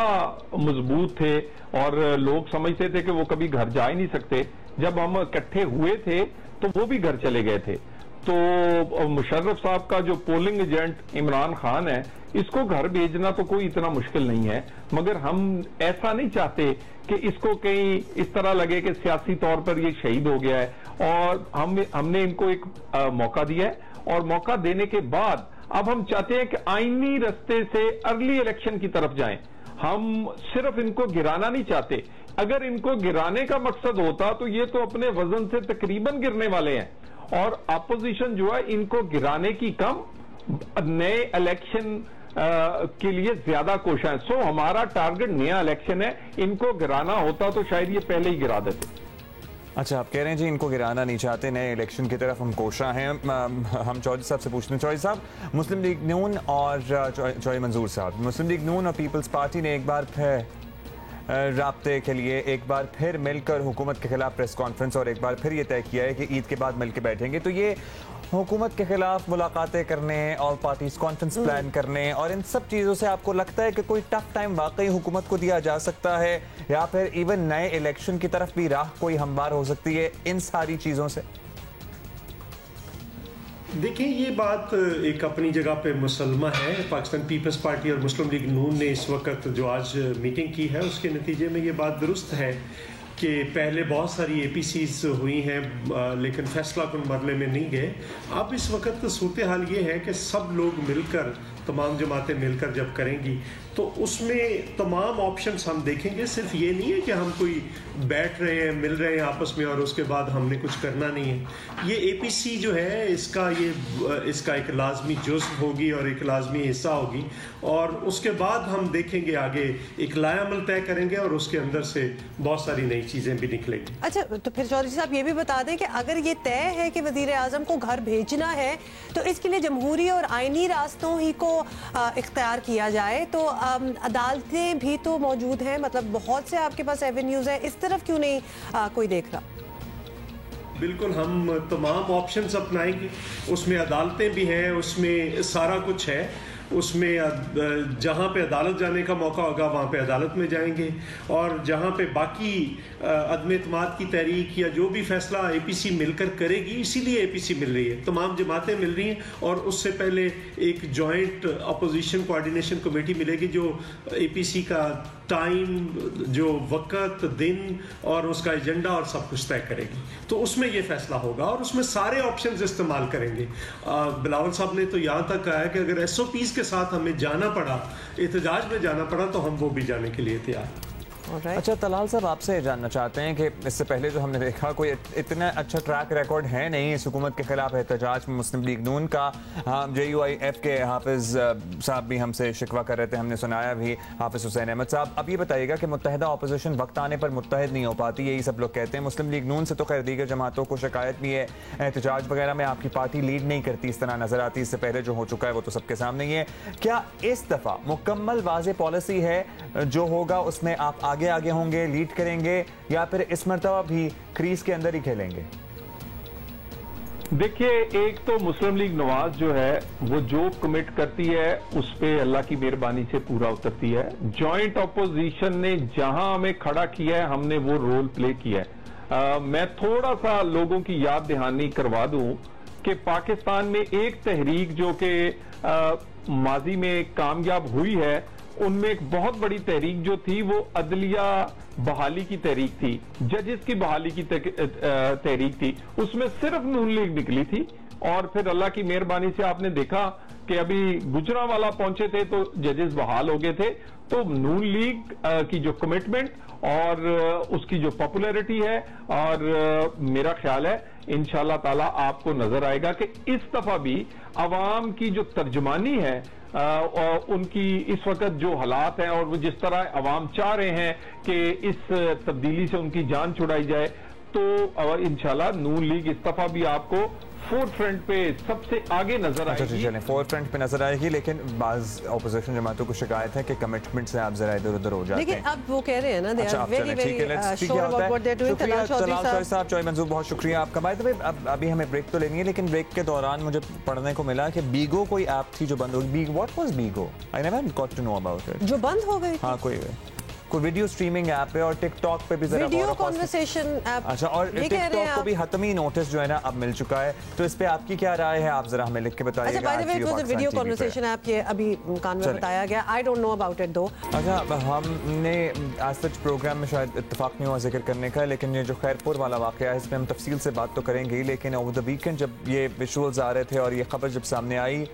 I: मजबूत थे और लोग समझते थे कि वो कभी घर जा ही नहीं सकते। जब हम इकट्ठे हुए थे तो वो भी घर चले गए थे। तो मुशर्रफ साहब का जो पोलिंग एजेंट इमरान खान है, इसको घर भेजना तो कोई इतना मुश्किल नहीं है, मगर हम ऐसा नहीं चाहते कि इसको कहीं इस तरह लगे कि सियासी तौर पर ये शहीद हो गया है। और हमने इनको एक मौका दिया है, और मौका देने के बाद अब हम चाहते हैं कि आईनी रास्ते से अर्ली इलेक्शन की तरफ जाएं। हम सिर्फ इनको गिराना नहीं चाहते। अगर इनको गिराने का मकसद होता तो ये तो अपने वजन से तकरीबन गिरने वाले हैं, और अपोजिशन जो है इनको गिराने की कम नए इलेक्शन के लिए ज्यादा कोशिश है। सो हमारा टारगेट नया इलेक्शन है। इनको गिराना होता तो शायद ये पहले ही गिरा देते।
B: अच्छा, आप कह रहे हैं जी इनको गिराना नहीं चाहते, नए इलेक्शन की तरफ हम कोशा हैं। हम चौधरी साहब से पूछते हैं। चौधरी साहब, मुस्लिम लीग नून और चौधरी मंजूर साहब, मुस्लिम लीग नून और पीपल्स पार्टी ने एक बार फिर राब्ते के लिए एक बार फिर मिलकर हुकूमत के खिलाफ प्रेस कॉन्फ्रेंस और एक बार फिर ये तय किया है कि ईद के बाद मिलकर बैठेंगे। तो ये हुकूमत के खिलाफ मुलाकातें करने, ऑल पार्टीज कॉन्फ्रेंस प्लान करने और इन सब चीज़ों से आपको लगता है कि कोई टफ टाइम वाकई हुकूमत को दिया जा सकता है, या फिर इवन नए इलेक्शन की तरफ भी राह कोई हमवार हो सकती है इन सारी चीज़ों से?
J: देखिए, ये बात एक अपनी जगह पे मुसलमा है। पाकिस्तान पीपल्स पार्टी और मुस्लिम लीग नून ने इस वक्त जो आज मीटिंग की है, उसके नतीजे में ये बात दुरुस्त है कि पहले बहुत सारी APCs हुई हैं, लेकिन फैसला कुन मरले में नहीं गए। अब इस वक्त सूरत हाल ये है कि सब लोग मिलकर, तमाम जमातें मिलकर जब करेंगी तो उसमें तमाम ऑप्शंस हम देखेंगे। सिर्फ ये नहीं है कि हम कोई बैठ रहे हैं, मिल रहे हैं आपस में और उसके बाद हमने कुछ करना नहीं है। ये APC जो है इसका एक लाजमी जुज़्व होगी और एक लाजमी हिस्सा होगी, और उसके बाद हम देखेंगे आगे एक लायामल तय करेंगे और उसके अंदर से बहुत सारी नई चीज़ें भी निकलेंगी।
A: अच्छा, तो फिर चौधरी साहब ये भी बता दें कि अगर ये तय है कि वज़ीर आज़म को घर भेजना है तो इसके लिए जमहूरी और आइनी रास्तों ही को इख्तियार किया जाए, तो अदालतें भी तो मौजूद हैं, मतलब बहुत से आपके पास एवेन्यूज हैं, इस तरफ क्यों नहीं कोई देख रहा?
J: बिल्कुल, हम तमाम ऑप्शंस अपनाएंगे। उसमें अदालतें भी हैं, उसमें सारा कुछ है। उसमें जहाँ पे अदालत जाने का मौका होगा वहाँ पे अदालत में जाएंगे, और जहाँ पे बाकी अदम एतमाद की तहरीक या जो भी फैसला APC मिलकर करेगी, इसीलिए APC मिल रही है, तमाम जमातें मिल रही हैं, और उससे पहले एक जॉइंट अपोजिशन कोऑर्डिनेशन कमेटी मिलेगी जो APC का टाइम, जो वक्त, दिन और उसका एजेंडा और सब कुछ तय करेगी। तो उसमें ये फैसला होगा और उसमें सारे ऑप्शंस इस्तेमाल करेंगे। बिलावल साहब ने तो यहाँ तक कहा है कि अगर SOPs के साथ हमें जाना पड़ा, एहतजाज में जाना पड़ा, तो हम वो भी जाने के लिए तैयार हैं।
B: अच्छा, तलाल साहब आपसे जानना चाहते हैं कि इससे पहले जो हमने देखा कोई इतना अच्छा ट्रैक रिकॉर्ड है नहीं इस हुकूमत के खिलाफ एहतजाज में मुस्लिम लीग नून का। JUIF के हाफिज साहब भी हमसे शिकवा कर रहे थे, हमने सुनाया भी, हाफिज हुसैन अहमद साहब। अब ये बताइएगा कि मुत्तहिदा अपोजिशन वक्त आने पर मुत्तहिद नहीं हो पाती, यही सब लोग कहते हैं। मुस्लिम लीग नून से तो खैर दीगर जमातों को शिकायत भी है, एहतजाज वगैरह में आपकी पार्टी लीड नहीं करती इस तरह नजर आती। इससे पहले जो हो चुका है वो तो सबके सामने ही है। क्या इस दफा मुकम्मल वाज़ेह पॉलिसी है जो होगा उसमें आप आगे आगे होंगे, लीड करेंगे, या फिर इस मर्तबा भी क्रीज के अंदर ही खेलेंगे?
I: देखिए, एक तो मुस्लिम लीग नवाज जो है वो जो कमिट करती है उस पे अल्लाह की मेहरबानी से पूरा उतरती है। जॉइंट अपोजिशन ने जहां हमें खड़ा किया है हमने वो रोल प्ले किया है। मैं थोड़ा सा लोगों की याद दहानी करवा दूं कि पाकिस्तान में एक तहरीक जो कि माजी में कामयाब हुई है, उनमें एक बहुत बड़ी तहरीक जो थी वो अदलिया बहाली की तहरीक थी, जजेस की बहाली की तहरीक थी। उसमें सिर्फ नून लीग निकली थी, और फिर अल्लाह की मेहरबानी से आपने देखा कि अभी गुजरांवाला पहुंचे थे तो जजेस बहाल हो गए थे। तो नून लीग की जो कमिटमेंट और उसकी जो पॉपुलैरिटी है, और मेरा ख्याल है इंशाल्लाह ताला आपको नजर आएगा कि इस दफा भी अवाम की जो तर्जुमानी है और उनकी इस वक्त जो हालात हैं और वो जिस तरह अवाम चाह रहे हैं कि इस तब्दीली से उनकी जान छुड़ाई जाए, तो इंशाल्लाह नून लीग इस दफा भी आपको फोर्थ फ्रंट पे सबसे आगे नजर आएगी।
B: चलें, फोर्थ फ्रंट पे नजर आएगी, लेकिन बाज ऑपोजिशन जमातों को शिकायत है कि कमिटमेंट से आप जरा इधर उधर हो जाते हैं।
A: लेकिन अब वो कह रहे हैं ना, they are very very sure about what they are doing.
B: Talal Chaudhry साहब, चॉय मंजूर, बहुत शुक्रिया आपका। बाय द वे, अभी हमें ब्रेक तो लेनी है, लेकिन ब्रेक के दौरान मुझे पढ़ने को मिला कि बीगो कोई ऐप थी जो बंद हो गई। What was Bigo? I never got to know about it.
A: जो बंद हो गई?
B: हाँ, कोई वीडियो स्ट्रीमिंग ऐप है और टिकटॉक पे भी जरा
A: वीडियो कॉन्वर्सेशन ऐप।
B: अच्छा, और टिकटॉक को भी हतमी नोटिस जो है ना अब मिल चुका है, तो इस पे आपकी क्या राय है? आप जरा हमें लिख के बताइएगा।
A: अच्छा, bye the way, it was a video conversation app, ये अभी कान में बताया गया। I don't know about it दो।
B: अच्छा, हमने आज सच प्रोग्राम में शायद इत्तेफाक नहीं हुआ जिक्र करने का, लेकिन ये जो खैरपुर वाला वाकया है इस पे हम तफसील से बात तो करेंगे ही, लेकिन ओवर द वीकेंड जब ये विजुअल्स आ रहे थे और ये खबर जब सामने आई,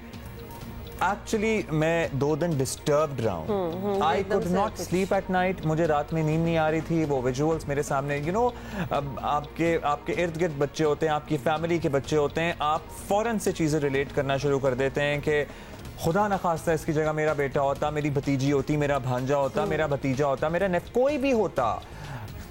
B: एक्चुअली मैं 2 दिन डिस्टर्ब्ड रहा हूँ। I could not sleep at night, मुझे रात में नींद नहीं आ रही थी। वो विजुअल्स मेरे सामने, यू नो, आपके इर्द गिर्द बच्चे होते हैं, आपकी फैमिली के बच्चे होते हैं, आप फौरन से चीज़ें रिलेट करना शुरू कर देते हैं कि खुदा न खास्ता इसकी जगह मेरा बेटा होता, मेरी भतीजी होती, मेरा भांजा होता, मेरा भतीजा होता, मेरा कोई भी होता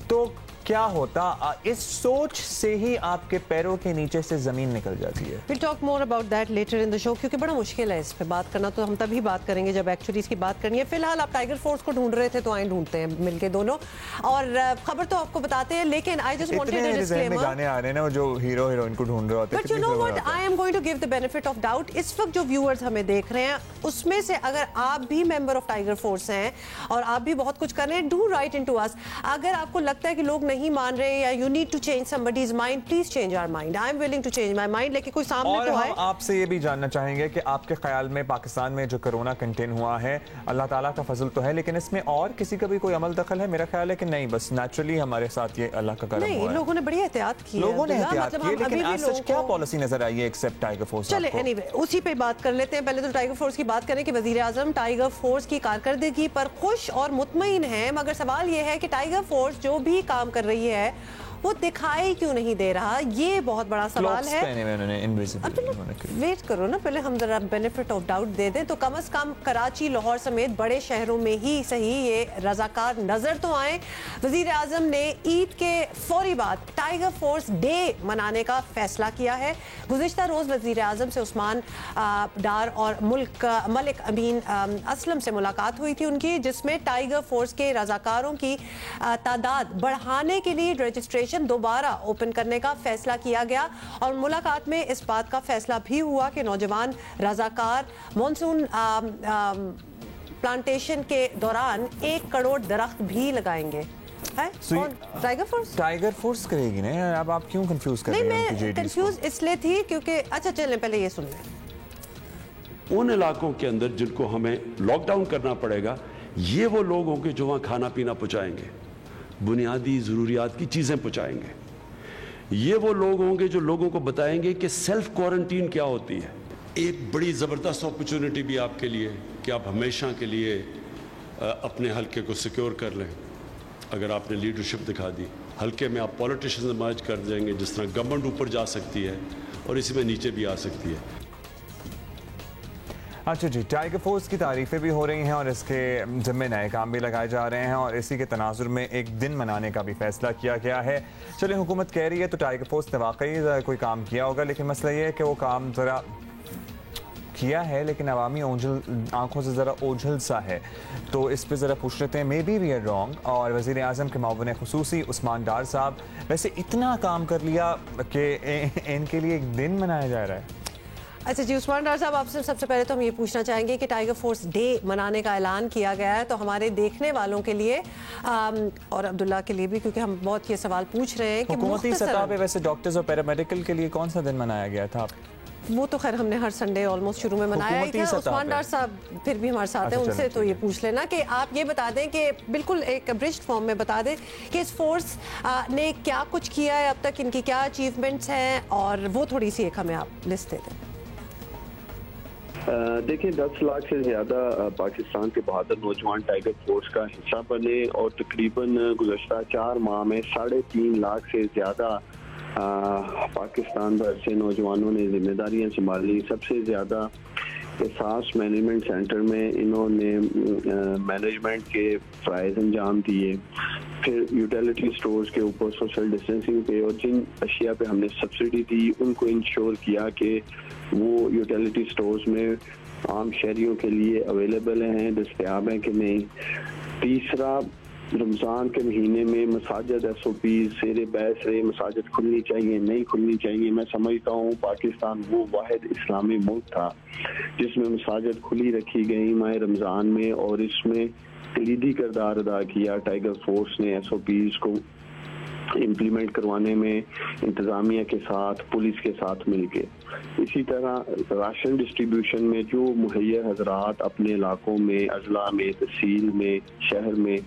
B: तो क्या होता। इस सोच से ही आपके पैरों के नीचे से जमीन निकल जाती है।
A: We'll talk more about that later in the show, क्योंकि बड़ा मुश्किल है इस पे बात करना, तो हम तभी बात करेंगे जब एक्चुअली इसकी बात करनी है। फिलहाल आप टाइगर फोर्स को ढूंढ रहे थे, तो आए ढूंढते हैं मिलके दोनों, और खबर तो आपको बताते हैं, लेकिन I just wanted to disclaimer.
B: गाने आ रहे हैं ना जो हीरो हीरोइन को ढूंढ रहे होते हैं,
A: but you know what, I am going to give the benefit of doubt. इस वक्त जो व्यूअर्स हमें देख रहे हैं, उसमें से अगर आप भी मेंबर ऑफ टाइगर फोर्स हैं और आप भी बहुत कुछ कर रहे हैं, डू राइट इनटू अस। अगर आपको लगता है कि लोग नहीं मान रहे या you need to change somebody's mind, please change our mind. I am willing to change my mind, लेकिन कोई सामने
B: और
A: तो
B: हम आपसे ये भी जानना चाहेंगे कि आपके ख्याल में पाकिस्तान में जो कोरोना कंटेन हुआ है, अल्लाह ताला का फजल तो है, लेकिन इसमें और किसी का भी कोई अमल दखल है? मेरा ख्याल है कि नहीं, बस नेचुरली हमारे साथ ये अल्लाह का करम हुआ है।
A: लोगों ने बड़ी एहतियात की,
B: लोगों ने एहतियात की, लेकिन आज सच क्या पॉलिसी नजर आई है एक्सेप्ट टाइगर फोर्स?
A: चले, एनीवे उसी पे बात कर लेते हैं। पहले तो टाइगर फोर्स की बात करें कि वजीर आजम टाइगर फोर्स की कारकर्दगी पर खुश और मुतमईन है, मगर सवाल ये है कि टाइगर फोर्स जो भी काम कर रही है वो दिखाई क्यों नहीं दे रहा? ये बहुत बड़ा सवाल है। वेट करो ना, पहले हम जरा बेनिफिट ऑफ डाउट दे दें, तो कम से कम कराची, लाहौर समेत बड़े शहरों में ही सही ये रजाकार नजर तो आए। वजीर आजम ने ईद के फौरी बाद टाइगर फोर्स डे मनाने का फैसला किया है। गुज़िश्ता रोज वजीर आजम से उस्मान डार और मलिक अमीन असलम से मुलाकात हुई थी उनकी, जिसमें टाइगर फोर्स के रजाकारों की तादाद बढ़ाने के लिए रजिस्ट्रेशन दोबारा ओपन करने का फैसला किया गया। और मुलाकात में इस बात का फैसला भी हुआ कि नौजवान रजाकार मॉनसून प्लांटेशन के दौरान 1 करोड़ दरख्त भी लगाएंगे।
B: टाइगर फोर्स करेगी ना? अब आप क्यों कंफ्यूज कर रहे हैं?
A: मैं कंफ्यूज इसलिए थी क्योंकि, अच्छा चलें पहले ये सुन लें।
K: उन इलाकों के अंदर जिनको हमें लॉकडाउन करना पड़ेगा, ये वो लोग होंगे जो वहां खाना पीना पहुंचाएंगे, बुनियादी ज़रूरियात की चीज़ें पहुंचाएंगे। ये वो लोग होंगे जो लोगों को बताएंगे कि सेल्फ क्वारंटीन क्या होती है। एक बड़ी ज़बरदस्त अपॉर्चुनिटी भी आपके लिए कि आप हमेशा के लिए अपने हल्के को सिक्योर कर लें। अगर आपने लीडरशिप दिखा दी, हल्के में आप पॉलिटिशियंस इमर्ज कर देंगे, जिस तरह गवर्नमेंट ऊपर जा सकती है और इसी में नीचे भी आ सकती है।
B: अच्छा जी, टाइगर फोर्स की तारीफें भी हो रही हैं और इसके ज़िम्मे नए काम भी लगाए जा रहे हैं, और इसी के तनाजुर में एक दिन मनाने का भी फैसला किया गया है। चलिए, हुकूमत कह रही है तो टाइगर फोर्स ने वाकई कोई काम किया होगा, लेकिन मसला ये है कि वो काम ज़रा किया है लेकिन अवामी आंखों से ज़रा ओझल सा है, तो इस पर ज़रा पूछ लेते हैं। Maybe we are wrong. और वज़ीर आज़म के मावन खुसूसी उस्मान डार साहब वैसे इतना काम कर लिया कि इनके लिए एक दिन मनाया जा रहा है।
A: अच्छा जी, उस्मान डार साहब, आपसे सबसे पहले तो हम ये पूछना चाहेंगे कि टाइगर फोर्स डे मनाने का ऐलान किया गया है, तो हमारे देखने वालों के लिए और अब्दुल्ला के लिए भी, क्योंकि हम बहुत ये सवाल पूछ रहे हैं कि
B: हुकूमती सतह पे वैसे डॉक्टर्स और पैरामेडिकल के लिए कौन सा दिन मनाया गया था?
A: वो तो खैर हमने हर संडे ऑलमोस्ट शुरू में मनाया ही था। उस्मान डार साहब फिर भी हमारे साथ हैं, उनसे तो ये पूछ लेना कि आप ये बता दें कि बिल्कुल एक अब्रिज्ड फॉर्म में बता दें कि इस फोर्स ने क्या कुछ किया है अब तक, इनकी क्या अचीवमेंट्स हैं, और वो थोड़ी सी एक हमें आप लिस्ट दे दें।
L: देखिए, 10 लाख से ज़्यादा पाकिस्तान के बहादुर नौजवान टाइगर फोर्स का हिस्सा बने और तकरीबन गुज़श्ता 4 माह में 3.5 लाख से ज़्यादा पाकिस्तान भर से नौजवानों ने जिम्मेदारियां संभाली। सबसे ज़्यादा एहसास मैनेजमेंट सेंटर में इन्होंने मैनेजमेंट के फ़राइज़ अंजाम दिए, फिर यूटिलिटी स्टोर्स के ऊपर सोशल डिस्टेंसिंग पे और जिन अशिया पे हमने सब्सिडी दी उनको इंश्योर किया कि वो यूटिलिटी स्टोर्स में आम शहरियों के लिए अवेलेबल हैं, दस्तयाब हैं कि नहीं। तीसरा, रमज़ान के महीने में मसाजिद SOP सेरे बैसरे मसाजिद खुलनी चाहिए नहीं खुलनी चाहिए। मैं समझता हूँ पाकिस्तान वो वाहिद इस्लामी मुल्क था जिसमें मसाजिद खुली रखी गई माह रमज़ान में, और इसमें कलीदी किरदार अदा किया टाइगर फोर्स ने SOPs को इम्प्लीमेंट करवाने में इंतज़ामिया के साथ, पुलिस के साथ मिलके। इसी तरह राशन डिस्ट्रीब्यूशन में जो मुहैया हजरात अपने इलाकों में, अजला में, तहसील में, शहर में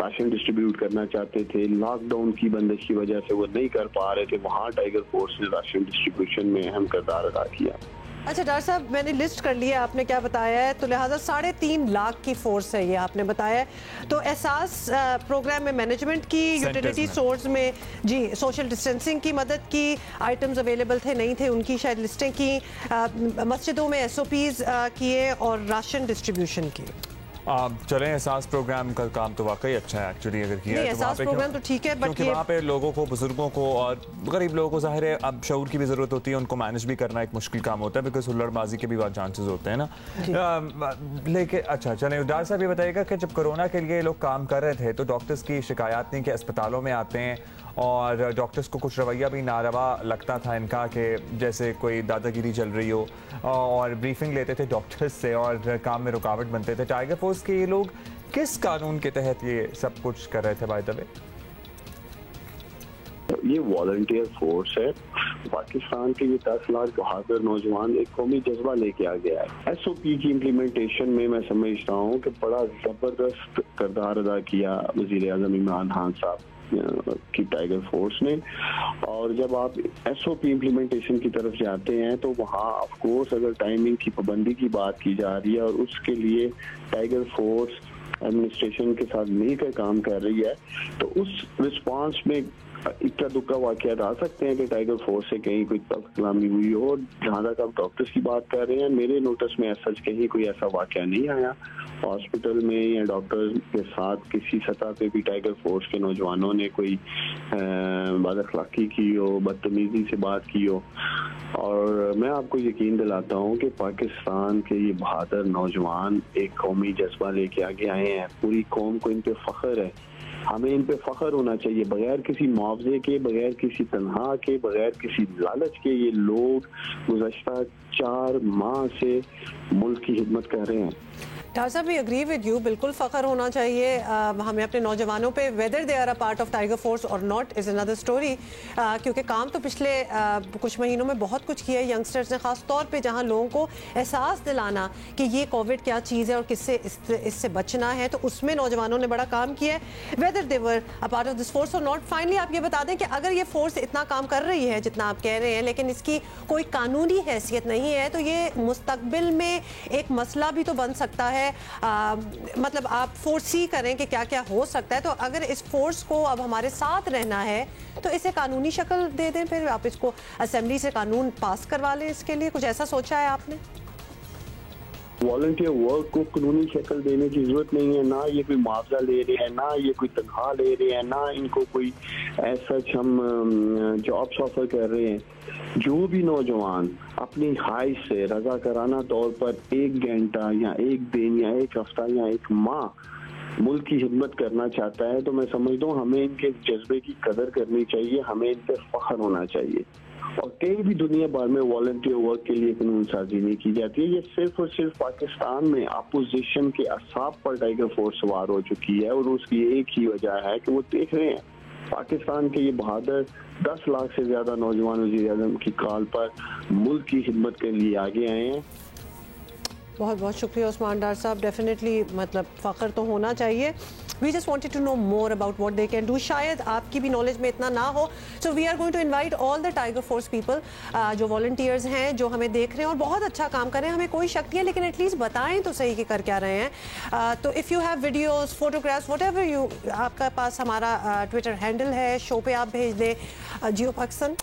L: राशन डिस्ट्रीब्यूट करना चाहते थे, लॉकडाउन की बंदिश की वजह से वो नहीं कर पा रहे थे, वहाँ टाइगर फोर्स ने राशन डिस्ट्रीब्यूशन में अहम किरदार अदा किया।
A: अच्छा डॉक्टर साहब, मैंने लिस्ट कर लिया आपने क्या बताया है, तो लिहाजा 3.5 लाख की फोर्स है ये आपने बताया है। तो एहसास प्रोग्राम में मैनेजमेंट की, यूटिलिटी स्टोर्स में जी सोशल डिस्टेंसिंग की मदद की, आइटम्स अवेलेबल थे नहीं थे उनकी शायद लिस्टें की, मस्जिदों में SOPs किए और राशन डिस्ट्रीब्यूशन की।
B: चलें, एहसास प्रोग्राम का काम तो वाकई अच्छा है एक्चुअली अगर किया है तो
A: एहसास प्रोग्राम तो ठीक है,
B: क्योंकि वहाँ पे लोगों को, बुजुर्गों को और गरीब लोगों को ज़ाहिर है अब शऊर की भी ज़रूरत होती है, उनको मैनेज भी करना एक मुश्किल काम होता है बिकॉज हुल्लड़बाजी के भी बहुत चांसेस होते हैं ना। लेकिन अच्छा चलें, डॉक्टर साहब ये बताइएगा कि जब कोरोना के लिए लोग काम कर रहे थे तो डॉक्टर्स की शिकायत नहीं कि अस्पतालों में आते हैं और डॉक्टर्स को कुछ रवैया भी नारवा लगता था इनका कि जैसे कोई दादागिरी चल रही हो, और ब्रीफिंग लेते थे डॉक्टर्स से और काम में रुकावट बनते थे। टाइगर फोर्स के ये लोग किस कानून के तहत ये सब कुछ कर रहे थे बाय द वे?
L: ये वॉलंटियर फोर्स है। पाकिस्तान के ये 10 लाख बहादुर नौजवान एक कौमी जज्बा लेके आ गया है। SOP की इम्प्लीमेंटेशन में मैं समझता हूँ कि बड़ा जबरदस्त किरदार अदा किया वज़ीर आज़म इमरान खान साहब की टाइगर फोर्स ने। और जब आप SOP इम्प्लीमेंटेशन की तरफ जाते हैं तो वहाँ ऑफ कोर्स अगर टाइमिंग की पाबंदी की बात की जा रही है और उसके लिए टाइगर फोर्स एडमिनिस्ट्रेशन के साथ मिलकर काम कर रही है, तो उस रिस्पांस में इक्का दुक्का वाक़यात आ सकते हैं कि टाइगर फोर्स से कहीं कोई तकलामी हुई हो। जहाँ तक आप डॉक्टर्स की बात कर रहे हैं, मेरे नोटिस में सच कहीं कोई ऐसा वाक़या नहीं आया हॉस्पिटल में या डॉक्टर्स के साथ किसी सतह पे भी टाइगर फोर्स के नौजवानों ने कोई बदअखलाक़ी की हो, बदतमीजी से बात की हो। और मैं आपको यकीन दिलाता हूँ कि पाकिस्तान के ये बहादुर नौजवान एक कौमी जज्बा लेके आगे आए हैं। पूरी कौम को इन पे फ़ख्र है, हमें इन पे फ़ख्र होना चाहिए। बगैर किसी मुआवजे के, बगैर किसी तनख्वाह के, बगैर किसी लालच के ये लोग गुज़श्ता 4 माह से मुल्क की खिदमत कर रहे हैं।
A: डॉक्टर साहब वी एग्री विद यू, बिल्कुल फ़ख्र होना चाहिए हमें अपने नौजवानों पे, whether they are a part of Tiger Force और नॉट इज़ अनदर स्टोरी। क्योंकि काम तो पिछले कुछ महीनों में बहुत कुछ किया है यंगस्टर्स ने, ख़ास तौर पे जहां लोगों को एहसास दिलाना कि ये कोविड क्या चीज़ है और किससे इससे बचना है, तो उसमें नौजवानों ने बड़ा काम किया है। Whether they were a part of this force और नॉट। फाइनली आप ये बता दें कि अगर ये फोर्स इतना काम कर रही है जितना आप कह रहे हैं, लेकिन इसकी कोई कानूनी हैसियत नहीं है, तो ये मुस्तकबिल में एक मसला भी तो बन सकता है। मतलब आप फोर्सी करें कि क्या क्या हो सकता है। तो अगर इस फोर्स को अब हमारे साथ रहना है तो इसे कानूनी शक्ल दे दें, फिर आप इसको असेंबली से कानून पास करवा लें। इसके लिए कुछ ऐसा सोचा है आपने?
L: वॉलंटियर वर्क को कानूनी शक्ल देने की जरूरत नहीं है, ना ये कोई मुआवजा ले रहे हैं, ना ये कोई तनख्वाह ले रहे हैं, ना इनको कोई ऐसा हम जॉब्स ऑफर कर रहे हैं। जो भी नौजवान अपनी ख्वाहिश से रज़ाकाराना तौर पर 1 घंटा या 1 दिन या 1 हफ्ता या 1 माह मुल्क की खिदमत करना चाहता है, तो मैं समझता हूँ हमें इनके जज्बे की कदर करनी चाहिए, हमें इन पर फ़ख्र होना चाहिए। और कहीं भी दुनिया भर में वॉलंटियर वर्क के लिए कानून साजी नहीं की जाती है। ये सिर्फ और सिर्फ पाकिस्तान में अपोजिशन के असाब पर टाइगर फोर्स सवार हो चुकी है, और उसकी एक ही वजह है कि वो देख रहे हैं पाकिस्तान के ये बहादुर 10 लाख से ज्यादा नौजवान वज़ीर आज़म की कॉल पर मुल्क की खिदमत के लिए आगे आए हैं।
A: बहुत बहुत शुक्रिया उस्मान डार साहब। डेफिनेटली मतलब फ़ख्र तो होना चाहिए। We just wanted to know more about what they can do. शायद आपकी भी नॉलेज में इतना ना हो, so we are going to invite all the Tiger Force people जो वॉलंटियर्स हैं, जो हमें देख रहे हैं और बहुत अच्छा काम कर रहे हैं, हमें कोई शक नहीं है, लेकिन एटलीस्ट बताएं तो सही कि कर क्या रहे हैं। तो if you have videos, photographs, what ever you, आपका पास हमारा ट्विटर हैंडल है, शो पे आप भेज दें। जियो पाकिस्तान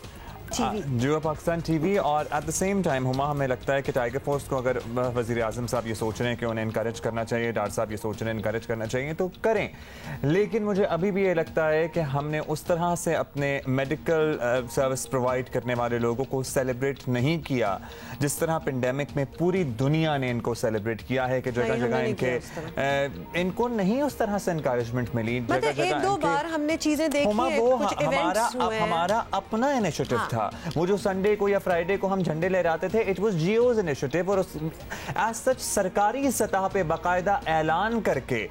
B: जियो पाकिस्तान टीवी। और at the same time Huma, हमें लगता है कि टाइगर फोर्स को अगर वज़ीर आज़म साहब ये सोच रहे हैं कि उन्हें इनकरेज करना चाहिए, डॉक्टर साहब ये सोच रहे हैं इनकरेज करना चाहिए, तो करें। लेकिन मुझे अभी भी ये लगता है कि हमने उस तरह से अपने मेडिकल सर्विस प्रोवाइड करने वाले लोगों को सेलिब्रेट नहीं किया जिस तरह पेंडेमिक में पूरी दुनिया ने इनको सेलिब्रेट किया है कि जगह जगह इनको नहीं उस तरह से इनकरेजमेंट मिली।
A: एक दो बार हमने चीजें देखी हैं, कुछ इवेंट्स हुए हैं।
B: हमारा अपना इनिशिएटिव था, वो जो संडे को या फ्राइडे को हम झंडे लहराते थे, इट वाज जियोज इनिशिएटिव, और एज सच सरकारी सतह पे बाकायदा ऐलान करके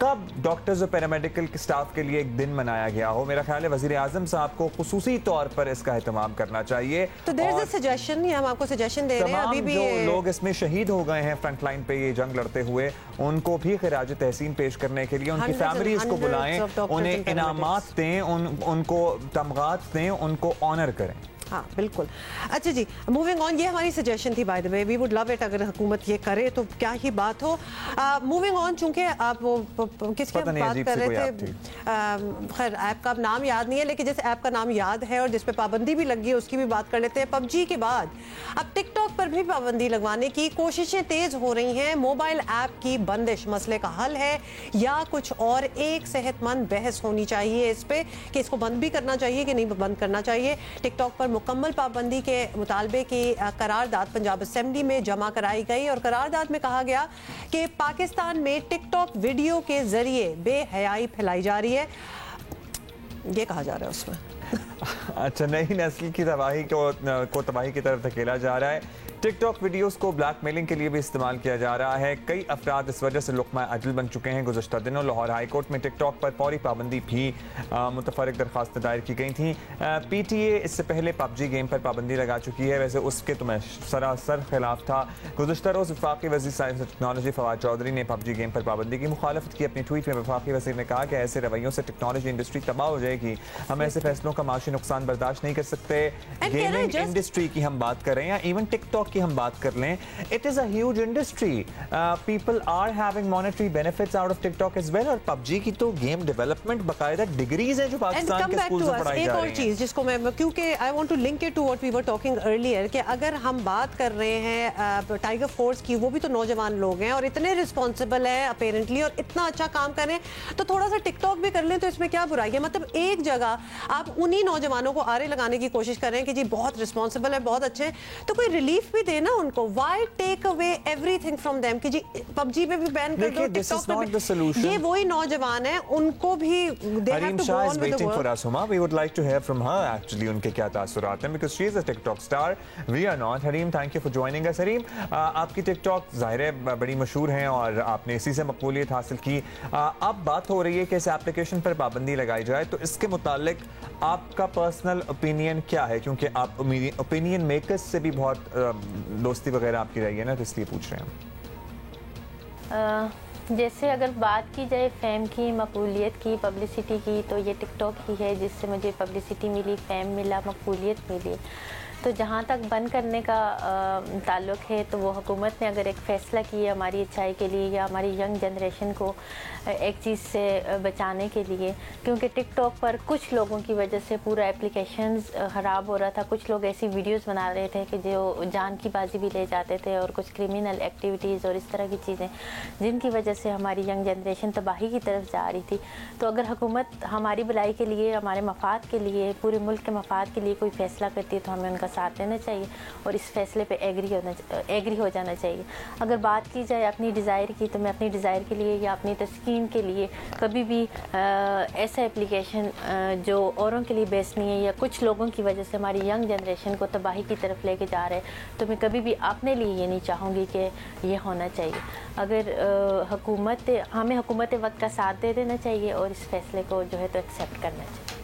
B: कब डॉक्टर्स और पैरामेडिकल स्टाफ के लिए एक दिन मनाया गया हो। मेरा ख्याल है वज़ीर आज़म साहब को खुसूसी तौर पर इसका एहतमाम करना चाहिए।
A: तो देयर इज अ सजेशन, ये हम आपको सजेशन दे रहे हैं। अभी भी
B: जो लोग इसमें शहीद हो गए हैं फ्रंट लाइन पे ये जंग लड़ते हुए, उनको भी खिराज तहसीन पेश करने के लिए उनकी फैमिलीज को बुलाएं, उन्हें इनामात दें, उनको तमगात दें, उनको ऑनर करें।
A: हाँ बिल्कुल। अच्छा जी, मूविंग ऑन, ये हमारी सजेशन थी by the way, we would love it अगर हुकूमत ये करे तो क्या ही बात हो। मूविंग ऑन, चूंकि आप वो किसकी बात कर रहे थे, खैर ऐप का नाम याद नहीं है, लेकिन जैसे ऐप का नाम याद है और जिस पे पाबंदी भी लगी है उसकी भी बात कर लेते हैं। पबजी के बाद अब टिकटॉक पर भी पाबंदी लगवाने की कोशिशें तेज हो रही हैं। मोबाइल ऐप की बंदिश मसले का हल है या कुछ और? एक सेहतमंद बहस होनी चाहिए इस पे कि इसको बंद भी करना चाहिए कि नहीं बंद करना चाहिए। टिकटॉक पर मुकम्मल पाबंदी के मुतालबे की करारदाद पंजाब असेंबली में जमा कराई गई और करारदाद में कहा गया कि पाकिस्तान में टिकटॉक वीडियो के जरिए बेहयाई फैलाई जा रही है, ये कहा जा रहा है उसमें।
B: अच्छा, नई नस्ल की तबाही को तबाही की तरफ धकेला जा रहा है। टिकटॉक वीडियोस को ब्लैकमेलिंग के लिए भी इस्तेमाल किया जा रहा है। कई अफराद इस वजह से लुक़मा अजल बन चुके हैं। गुज़श्ता दिनों लाहौर हाई कोर्ट में टिकटॉक पर फौरी पाबंदी भी मुतफरक दरख्वास्त दायर की गई थी। PTA इससे पहले पबजी गेम पर पाबंदी लगा चुकी है, वैसे उसके तो मैं सरासर खिलाफ था। गुज़श्ता रोज़ वफाकी वज़ीर साइंस और टेक्नोलॉजी फवाद चौधरी ने पबजी गेम पर पाबंदी की मुखालफत की। अपनी ट्वीट में वफाकी वज़ीर ने कहा कि ऐसे रवैयों से टेक्नोलॉजी इंडस्ट्री तबाह हो जाएगी। हम ऐसे फैसलों का माशी नुकसान बर्दाश्त नहीं कर सकते। गेमिंग इंडस्ट्री की हम बात कर रहे हैं या इवन टिकटॉक की हम बात कर लें, it is a huge industry. People are having monetary benefits out of TikTok as well. और PUBG की तो गेम डेवलपमेंट बकायदा डिग्रीज हैं जो पाकिस्तान के स्कूल में पढ़ाई जा रही हैं।
A: एक और चीज जिसको मैं, क्योंकि I want to link it to what we were talking earlier, कि अगर हम बात कर रहे हैं टाइगर फोर्स की, वो भी तो नौजवान लोग हैं और इतने रिस्पॉन्सिबल हैं अपेरेंटली और इतना अच्छा काम कर रहे हैं, तो थोड़ा सा टिकटॉक भी कर लें तो इसमें क्या बुराई है। मतलब एक जगह आप उन्हीं नौजवानों को आरे लगाने की कोशिश कर रहे हैं कि जी बहुत रिस्पॉन्सिबल है, बहुत अच्छे हैं, तो कोई रिलीफ भी देना उनको। Why take away everything from them कि जी पबजी पे भी बैन कर दो, टिकटॉक पे भी। ये वही नौजवान हैं, उनको भी they have to go on with the work.
B: For us, Huma, we would like to hear from her actually उनके क्या तासुरात हैं, because she is a TikTok star, we are not. Hareem, thank you for joining us. Hareem, आपकी टिकटॉक ज़ाहिर है बड़ी मशहूर हैं और आपने इसी से मकबूलियत हासिल की। अब बात हो रही है कि इस एप्लीकेशन पर पाबंदी लगाई जाए, तो इसके मुतालिक आपका पर्सनल ओपिनियन क्या है? क्योंकि आप ओपिनियन मेकर्स से भी बहुत दोस्ती वगैरह आपकी रही है ना, तो इसलिए पूछ रहे हैं।
M: जैसे अगर बात की जाए फेम की, मकबूलियत की, पब्लिसिटी की, तो ये टिकटॉक ही है जिससे मुझे पब्लिसिटी मिली, फेम मिला, मकबूलियत मिली। तो जहाँ तक बंद करने का ताल्लुक़ है, तो वो हुकूमत ने अगर एक फ़ैसला किया हमारी अच्छाई के लिए या हमारी यंग जनरेशन को एक चीज़ से बचाने के लिए, क्योंकि टिकटॉक पर कुछ लोगों की वजह से पूरा एप्लीकेशंस ख़राब हो रहा था। कुछ लोग ऐसी वीडियोस बना रहे थे कि जो जान की बाजी भी ले जाते थे और कुछ क्रिमिनल एक्टिविटीज़ और इस तरह की चीज़ें, जिनकी वजह से हमारी यंग जनरेशन तबाही की तरफ जा रही थी। तो अगर हुकूमत हमारी भलाई के लिए, हमारे मफाद के लिए, पूरे मुल्क के मफाद के लिए कोई फ़ैसला करती है तो हमें उनका साथ देना चाहिए और इस फैसले पे एग्री हो जाना चाहिए। अगर बात की जाए अपनी डिज़ायर की, तो मैं अपनी डिज़ायर के लिए या अपनी तस्कीन के लिए कभी भी ऐसा एप्लीकेशन जो औरों के लिए बेस्ट नहीं है या कुछ लोगों की वजह से हमारी यंग जनरेशन को तबाही की तरफ लेके जा रहे हैं, तो मैं कभी भी अपने लिए ये नहीं चाहूँगी कि ये होना चाहिए। अगर हमें हुकूमत वक्त का साथ दे देना चाहिए और इस फैसले को जो है तो एक्सेप्ट करना चाहिए।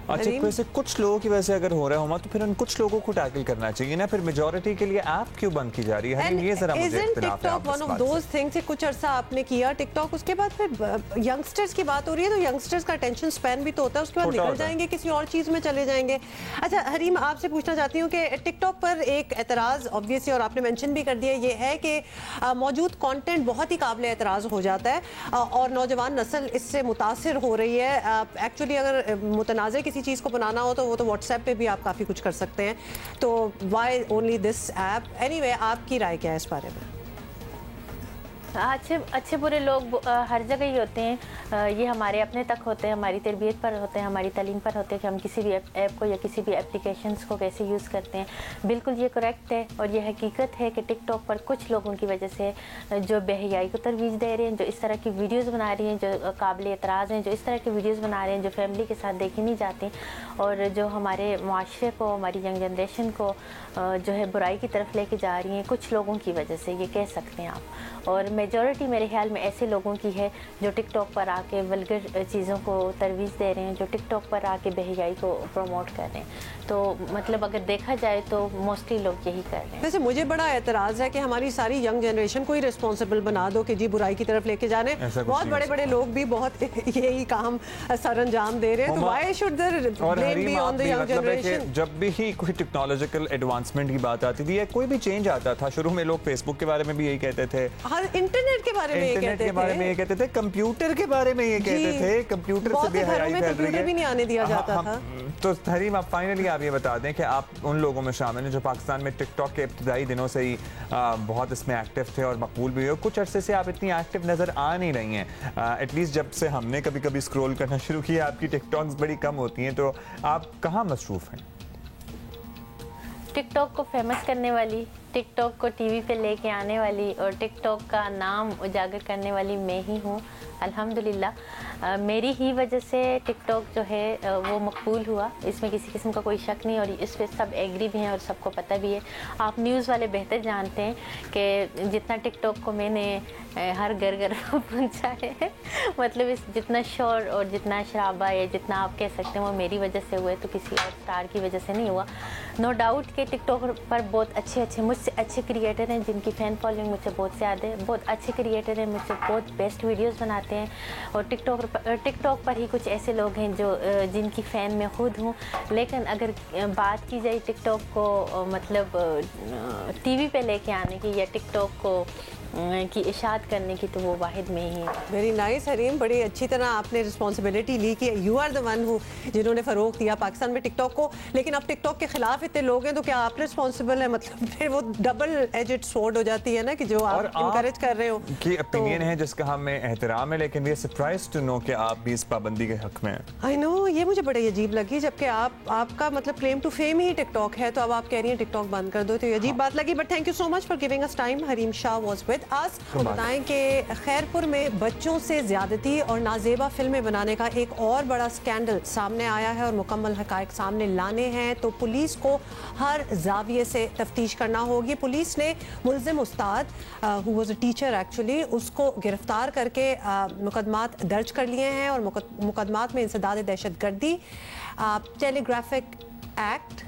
B: अच्छा, वैसे कुछ लोगों की वजह से अगर हो रहा है तो फिर उन कुछ लोगों को टैकल करना चाहिए ना, फिर मेजॉरिटी के लिए ऐप क्यों बंद की जा रही है? ये जरा मुझे इख्तिलाफ है।
A: TikTok one of those things, कुछ अरसा आपने किया टिकटॉक, उसके बाद फिर यंगस्टर्स की बात हो रही है, तो यंगस्टर्स का अटेंशन स्पैन भी तो होता है, उसके बाद निकल जाएंगे किसी और चीज़ में चले जाएंगे। अच्छा हरीम, आपसे पूछना चाहती हूँ कि टिकटॉक पर एक एतराज़ ऑब्वियसली, और आपने मेंशन भी कर दिया, ये है कि मौजूद कंटेंट बहुत ही काबिल एतराज़ हो जाता है और नौजवान नस्ल इससे मुतासिर हो रही है। एक्चुअली अगर मुतनाज़ किसी किसी चीज़ को बनाना हो तो वो तो व्हाट्सएप पे भी आप काफ़ी कुछ कर सकते हैं, तो why only this app? Anyway, आपकी राय क्या है इस बारे में?
M: अच्छे बुरे लोग हर जगह ही होते हैं। ये हमारे अपने तक होते हैं, हमारी तरबियत पर होते हैं, हमारी तालीम पर होते हैं कि हम किसी भी ऐप को या किसी भी एप्लीकेशंस को कैसे यूज़ करते हैं। बिल्कुल ये करेक्ट है और ये हकीकत है कि टिकटॉक पर कुछ लोगों की वजह से जो बेहयाई को तरवीज दे रहे हैं, जो इस तरह की वीडियोज़ बना रही हैं जो काबिल एतराज़ हैं, जो इस तरह की वीडियोज़ बना रहे हैं जो फैमिली के साथ देखी नहीं जाती और जो हमारे माशरे को, हमारी यंग जनरेशन को जो है बुराई की तरफ लेके जा रही हैं, कुछ लोगों की वजह से, ये कह सकते हैं आप। और मेजॉरिटी मेरे ख्याल में ऐसे लोगों की है जो टिकटॉक पर आके वल्गर चीज़ों को तरवीज़ दे रहे हैं, जो टिकटॉक पर आके बेहयाई को प्रमोट कर रहे हैं। तो मतलब अगर देखा जाए तो मोस्टली लोग यही कर रहे हैं।
A: वैसे मुझे बड़ा एतराज़ है कि हमारी सारी यंग जनरेशन को ही रिस्पॉन्सिबल बना दो कि जी बुराई की तरफ लेके जाने। बहुत बड़े बड़े लोग भी बहुत यही काम सर अंजाम दे रहे हैं, तो why should there blame be on the young generation?
B: जब भी ही कोई टेक्नोलॉजिकल एडवांसमेंट की बात आती थी या कोई भी चेंज आता था, शुरू में लोग फेसबुक के बारे में भी यही कहते थे,
A: इंटरनेट के बारे में ये कहते थे,
B: कंप्यूटर के बारे में ये कहते थे, कंप्यूटर से बेहयाई फैल रही है,
A: भी नहीं आने दिया जाता था।
B: तो हरीम, आप फाइनली आप ये बता दें कि आप उन लोगों में शामिल हैं जो पाकिस्तान में टिकटॉक के इब्तदाई दिनों से ही बहुत इसमें एक्टिव थे और मकबूल भी हुए। कुछ अरसे से आप इतनी एक्टिव नज़र आ नहीं रही हैं, एटलीस्ट जब से हमने कभी कभी स्क्रॉल करना शुरू किया आपकी टिकटॉक्स बड़ी कम होती हैं, तो आप कहाँ मसरूफ़ हैं?
M: टिकटॉक को फेमस करने वाली, टिकटॉक को टीवी पे लेके आने वाली और टिकटॉक का नाम उजागर करने वाली मैं ही हूँ, अल्हम्दुलिल्लाह। मेरी ही वजह से टिकटॉक जो है वो मकबूल हुआ, इसमें किसी किस्म का कोई शक नहीं और इस पर सब एग्री भी हैं और सबको पता भी है। आप न्यूज़ वाले बेहतर जानते हैं कि जितना टिकटॉक को मैंने हर घर घर पहुँचा है, मतलब इस जितना शोर और जितना शराबा या जितना आप कह सकते हैं वो मेरी वजह से हुआ है, तो किसी और स्टार की वजह से नहीं हुआ। नो डाउट कि टिकटॉक पर बहुत अच्छे मुझसे अच्छे क्रिएटर हैं जिनकी फ़ैन फॉलोइंग मुझसे बहुत ज़्यादा है, बहुत अच्छे क्रिएटर हैं, मुझसे बहुत बेस्ट वीडियोस बनाते हैं और टिकटॉक पर ही कुछ ऐसे लोग हैं जो जिनकी फ़ैन मैं खुद हूँ। लेकिन अगर बात की जाए टिकटॉक को मतलब टीवी पे लेके आने की या टिकटॉक को की इशात करने की, तो वो वाहिद में ही है।
A: वेरी नाइस हरीम, बड़ी अच्छी तरह आपने रिस्पॉन्सिबिलिटी ली कि you are the one who जिन्होंने फ़रोग दिया पाकिस्तान में टिकटॉक को। लेकिन अब टिकटॉक के खिलाफ इतने लोग हैं तो क्या आप रिस्पॉन्सिबल है? मतलब फिर वो डबल एजेड स्वॉर्ड हो जाती है ना कि जो आप इनकरेज कर रहे हो।
B: की ओपिनियन है जिसका हमें एहतराम है, लेकिन we are surprised to know कि आप भी इस पाबंदी के हक में हैं।
A: आई नो, ये मुझे बड़ी अजीब लगी, जबकि आपका मतलब क्लेम टू फेम ही टिकटॉक है, तो अब आप कह रही हैं टिकटॉक बंद कर दो, तो ये अजीब बात लगी। But thank you so much for giving us time. Hareem Shah was with us. बताएं कि खैरपुर में बच्चों से ज्यादती और नाजेबा फिल्में बनाने का एक और बड़ा स्कैंडल सामने आया है और मुकम्मल हकायक सामने लाने हैं तो पुलिस को हर जाविये से तफ्तीश करना होगी। पुलिस ने मुल्जिम उस्ताद who was a teacher actually, उसको गिरफ्तार करके मुकदमात दर्ज कर लिए हैं और मुकदमात में इंसदाद दहशतगर्दी, टेलीग्राफिक एक्ट,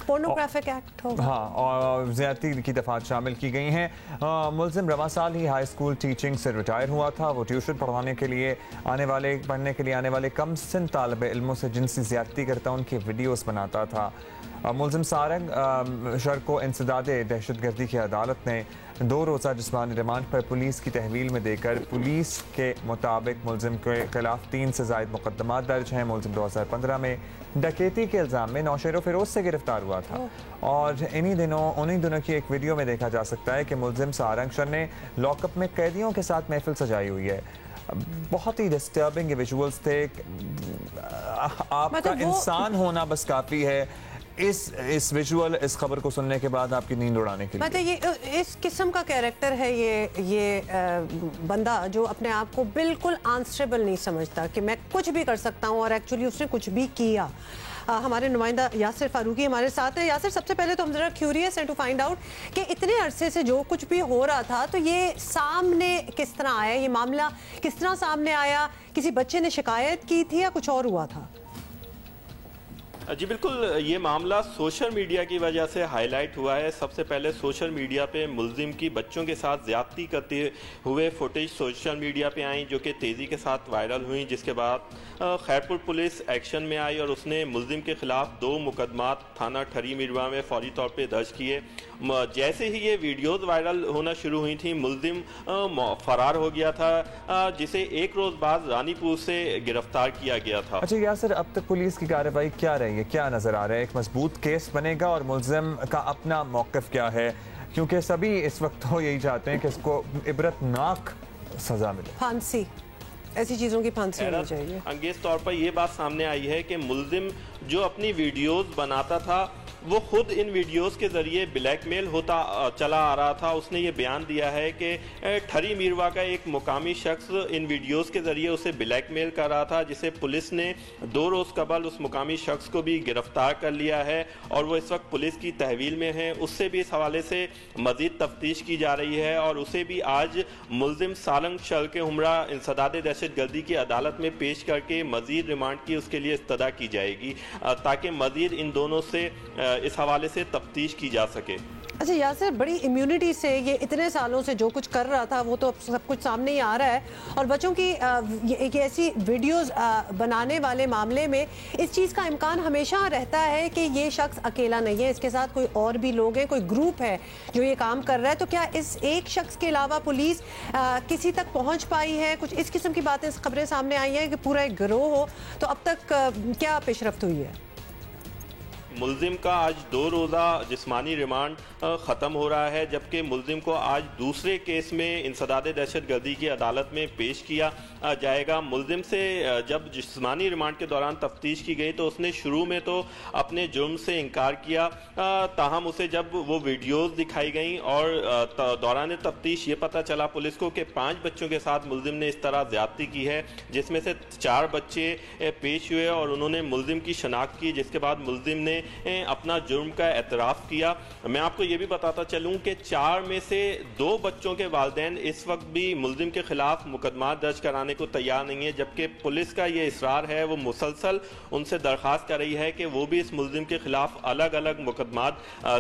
A: पोर्नोग्राफिक एक्ट होगा,
B: हाँ, और ज़्यादती की दफ़ात शामिल की गई हैं। मुल्जिम रवा साल ही हाई स्कूल टीचिंग से रिटायर हुआ था। वो ट्यूशन पढ़ने के लिए आने वाले कम सिन तालिब इल्मों से जिनसी ज़्यादती करता उनके वीडियोस बनाता था। मुल्जिम सारंग शर को इंसदाद दहशतगर्दी की अदालत ने 2 रोज़ा जिस्मानी रिमांड पर पुलिस की तहवील में देकर पुलिस के मुताबिक मुल्जिम के खिलाफ 3 से ज़ायद मुकदमा दर्ज हैं। मुल्जिम 2015 में डकैती के इल्ज़ाम में नौशेरो फिरोज से गिरफ्तार हुआ था और उन्हीं दिनों की एक वीडियो में देखा जा सकता है कि मुल्जिम सारंग शर ने लॉकअप में कैदियों के साथ महफिल सजाई हुई है। बहुत ही डिस्टर्बिंग विजुअल्स थे। आपका इंसान होना बस काफ़ी है इस विजुअल इस खबर को सुनने के बाद आपकी नींद उड़ाने के लिए।
A: मतलब ये इस किस्म का कैरेक्टर है ये बंदा जो अपने आप को बिल्कुल आंसरेबल नहीं समझता कि मैं कुछ भी कर सकता हूँ और एक्चुअली उसने कुछ भी किया। हमारे नुमाइंदा यासिर फारूकी हमारे साथ है। यासिर, सबसे पहले तो हम जरा क्यूरियस हैं टू फाइंड आउट कि इतने अरसे से जो कुछ भी हो रहा था तो ये सामने किस तरह आया, ये मामला किस तरह सामने आया? किसी बच्चे ने शिकायत की थी या कुछ और हुआ था?
N: जी बिल्कुल, ये मामला सोशल मीडिया की वजह से हाईलाइट हुआ है। सबसे पहले सोशल मीडिया पे मुल्जिम की बच्चों के साथ ज्यादती करते हुए फुटेज सोशल मीडिया पे आई, जो कि तेज़ी के साथ वायरल हुई, जिसके बाद खैरपुर पुलिस एक्शन में आई और उसने मुल्जिम के खिलाफ 2 मुकदमात थाना ठरी मिरवा में फौरी तौर पे दर्ज किए। जैसे ही ये वीडियोस वायरल होना शुरू हुई थी, मुल्जिम फरार हो गया था, जिसे एक रोज़ बाद रानीपुर से गिरफ्तार किया गया था।
B: अच्छा यासर, अब तक पुलिस की कार्रवाई क्या रही है, क्या नजर आ रहा है? एक मजबूत केस बनेगा और मुल्जिम का अपना मौक़िफ़ क्या है? क्योंकि सभी इस वक्त तो यही चाहते हैं कि इसको इबरतनाक सजा मिले।
A: फांसी, ऐसी चीज़ों की फांसी होनी चाहिए।
N: अंगेज तौर पर यह बात सामने आई है कि मुल्जिम जो अपनी वीडियोस बनाता था, वो खुद इन वीडियोस के ज़रिए ब्लैकमेल होता चला आ रहा था। उसने ये बयान दिया है कि ठरी मीरवा का एक मुकामी शख्स इन वीडियोस के ज़रिए उसे ब्लैकमेल कर रहा था, जिसे पुलिस ने 2 रोज़ कबल उस मुकामी शख्स को भी गिरफ्तार कर लिया है और वो इस वक्त पुलिस की तहवील में है। उससे भी इस हवाले से मज़ीद तफ्तीश की जा रही है और उसे भी आज मुल्जिम सालंग शल के हमरा इंसदाद दहशत गर्दी की अदालत में पेश करके मज़ीद रिमांड की उसके लिए इस्तदा की जाएगी, ताकि मज़ीद इन दोनों से इस हवाले से तफ्तीश की जा सके।
A: अच्छा यासर, बड़ी इम्यूनिटी से ये इतने सालों से जो कुछ कर रहा था वो तो सब कुछ सामने ही आ रहा है, और बच्चों की एक ऐसी वीडियोस बनाने वाले मामले में इस चीज़ का इम्कान हमेशा रहता है कि ये शख्स अकेला नहीं है, इसके साथ कोई और भी लोग हैं, कोई ग्रुप है जो ये काम कर रहा है। तो क्या इस एक शख्स के अलावा पुलिस किसी तक पहुँच पाई है? कुछ इस किस्म की बातें, खबरें सामने आई हैं कि पूरा एक गिरोह हो, तो अब तक क्या पेशरफ्त हुई है?
N: मुल्जिम का आज 2 रोज़ा जिस्मानी रिमांड ख़त्म हो रहा है, जबकि मुल्जिम को आज दूसरे केस में इंसदाद दहशत गर्दी की अदालत में पेश किया जाएगा। मुल्जिम से जब जिस्मानी रिमांड के दौरान तफ्तीश की गई तो उसने शुरू में तो अपने जुर्म से इनकार किया, ताहम उसे जब वो वीडियोस दिखाई गई और दौरान तफ्तीश ये पता चला पुलिस को कि 5 बच्चों के साथ मुल्जिम ने इस तरह ज़्यादती की है, जिसमें से 4 बच्चे पेश हुए और उन्होंने मुल्जिम की शनाख्त की, जिसके बाद मुल्जिम ने अपना जुर्म का एतराफ़ किया। मैं आपको ये भी बताता चलूँ कि 4 में से 2 बच्चों के वालिदैन इस वक्त भी मुल्जिम के खिलाफ मुकदमा दर्ज कराने को तैयार नहीं है, जबकि पुलिस का ये इसरार है, वो मुसलसल उनसे दरख्वास्त कर रही है कि वो भी इस मुल्जिम के खिलाफ अलग अलग मुकदमा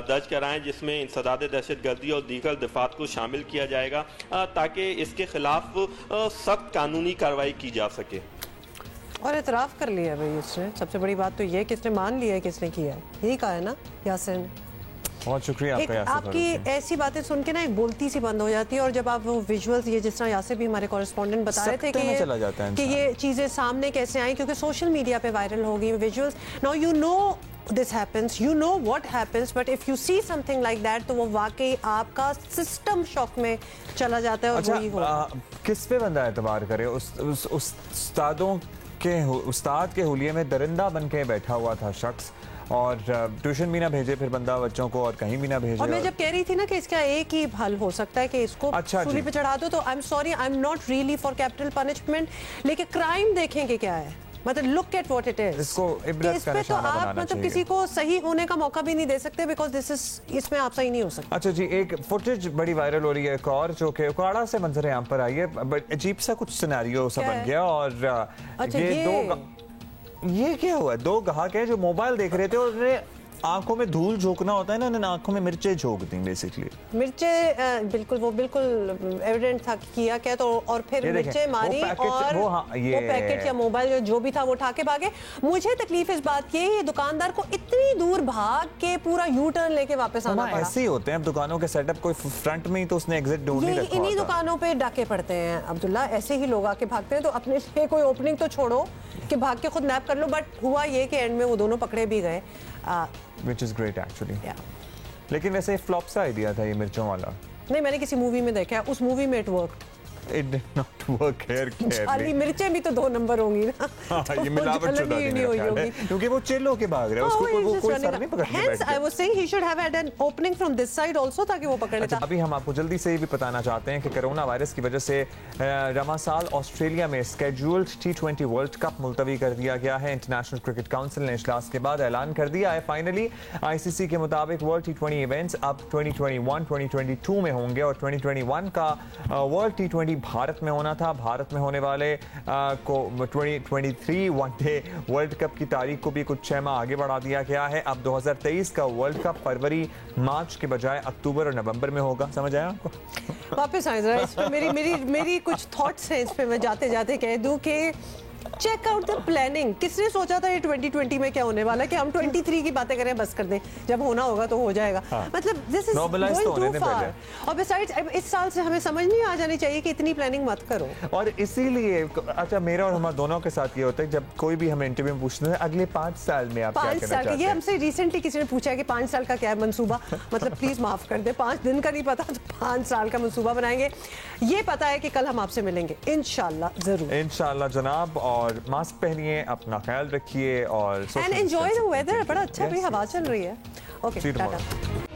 N: दर्ज कराएं, जिसमें इंसदाद दहशत गर्दी और दीगर दफात को शामिल किया जाएगा, ताकि इसके खिलाफ सख्त कानूनी कार्रवाई की जा सके।
A: और एतराफ़ कर लिया भाई उसने, सबसे बड़ी बात तो ये कि इसने मान लिया है कि इसने किया है, यही कहा है ना यासिन?
B: बहुत शुक्रिया आपका यासिर।
A: आपकी ऐसी बातें सुन के ना एक बोलती सी बंद हो जाती है, और जब आप वो विजुअल्स, ये जिस तरह यासिर भी हमारे कॉरेस्पॉन्डेंट बता रहे थे कि ये चीज़ें सामने कैसे आई, क्योंकि सोशल मीडिया पे वायरल हो गई visuals. Now you know this happens, you know what happens, but if you see something like that तो वो वाकई आपका सिस्टम शॉक में चला जाता है। और वही हो
B: किस पे बंदा एतबार करे? उस्ताद के हुलिये में दरिंदा बन के बैठा हुआ था शख्स, और ट्यूशन भी ना भेजे फिर बंदा बच्चों को, और कहीं भी ना भेजे।
A: और मैं जब कह रही थी ना कि इसका एक ही हल हो सकता है कि इसको सूली पे चढ़ा दो, तो I am sorry, I am not really for capital punishment, लेकिन क्राइम देखेंगे क्या है, मतलब look at what it is.
B: इसको इस पे तो आप
A: मतलब किसी को सही होने का मौका भी नहीं दे सकते, बिकॉज दिस इज, इसमें आप सही नहीं हो सकते।
B: अच्छा जी, एक फुटेज बड़ी वायरल हो रही है एक और, जो कि उकाड़ा से मंजर आम पर आई है, अजीब सा कुछ सिनेरियो सा बन गया, और
A: अच्छा,
B: ये क्या हुआ? 2 ग्राहक हैं जो मोबाइल देख रहे थे और उन्हें आंखों में धूल झोंकना होता है ना, उन्होंने आंखों में मिर्चें झोंक दी बेसिकली।
A: मिर्चें बिल्कुल, वो बिल्कुल एविडेंट था किया क्या, तो और फिर मिर्चें मारी और वो पैकेट या मोबाइल जो भी था वो उठा के भागे। मुझे तकलीफ इस बात की, ये दुकानदार को इतनी दूर भाग के पूरा यू टर्न लेके वापस आना पड़ा।
B: ऐसे ही होते हैं अब दुकानों के सेटअप, कोई फ्रंट में ही तो उसने एग्जिट ढूंढ नहीं रखा।
A: इन्हीं दुकानों पे डाके पड़ते हैं अब्दुल्ला, ऐसे ही लोग आके भागते हैं, तो अपने लिए कोई ओपनिंग तो छोड़ो कि भाग के खुद नैप कर लो। बट हुआ ये कि एंड में वो दोनों पकड़े भी गए,
B: which is great actually. लेकिन वैसे फ्लॉप सा आइडिया था ये मिर्चों वाला।
A: नहीं, मैंने किसी मूवी में देखा है, उस मूवी में it work.
B: It did not work here.
A: खाली मिर्चें भी तो 2 नंबर होंगी ना,
B: तो ये मिलावट नहीं होगी, क्योंकि वो चिल होके भाग रहा है, उसको वो कोई सर नहीं पकड़ के बैठ गया।
A: I was saying he should have had an opening from this side also, ताकि वो पकड़ लेता।
B: अभी हम आपको जल्दी से ये भी बताना चाहते हैं कि कोरोना वायरस की वजह से रवा साल ऑस्ट्रेलिया में स्केड्यूल्ड T20 वर्ल्ड कप मुलतवी कर दिया गया है। इंटरनेशनल क्रिकेट काउंसिल ने इजलास के बाद ऐलान कर दिया है फाइनली ICC के मुताबिक वर्ल्ड T20 इवेंट्स अब 2021-2022 में होंगे, और 2021 का वर्ल्ड T20 भारत में होना था। भारत में होने वाले को 2023 वनडे वर्ल्ड कप की तारीख को भी कुछ 6 माह आगे बढ़ा दिया गया है। अब 2023 का वर्ल्ड कप फरवरी मार्च के बजाय अक्टूबर और नवंबर में होगा। समझ आया आपको?
A: वापस आए जरा इस पे, मेरी कुछ थॉट्स हैं इस पे। मैं जाते जाते कह दूं कि चेक आउट द प्लानिंग। किसने सोचा था ये 2020 में क्या होने वाला है कि हम 23 की बातें करें, बस कर दें, जब होना होगा तो हो जाएगा। मतलब दिस इज गोइंग टू फार। और बिसाइड्स इस साल से हमें समझ नहीं आ जानी चाहिए कि इतनी प्लानिंग मत करो।
B: और इसीलिए अच्छा, मेरा और हमारे दोनों के साथ ये होता है जब कोई भी हमें इंटरव्यू में पूछते हैं अगले 5 साल में आप क्या करना चाहते हैं।
A: ये हमसे रिसेंटली किसी ने पूछा है कि 5 साल का क्या है मंसूबा। मतलब प्लीज माफ कर दे, 5 दिन का नहीं पता तो 5 साल का मंसूबा बनाएंगे। ये पता है कि कल हम आपसे मिलेंगे इंशाल्लाह, जरूर
B: इंशाल्लाह जनाब। और मास्क पहनिए, अपना ख्याल रखिए और
A: एंड एंजॉय द वेदर। बड़ा अच्छा भी हवा चल रही है। ओके, टाटा।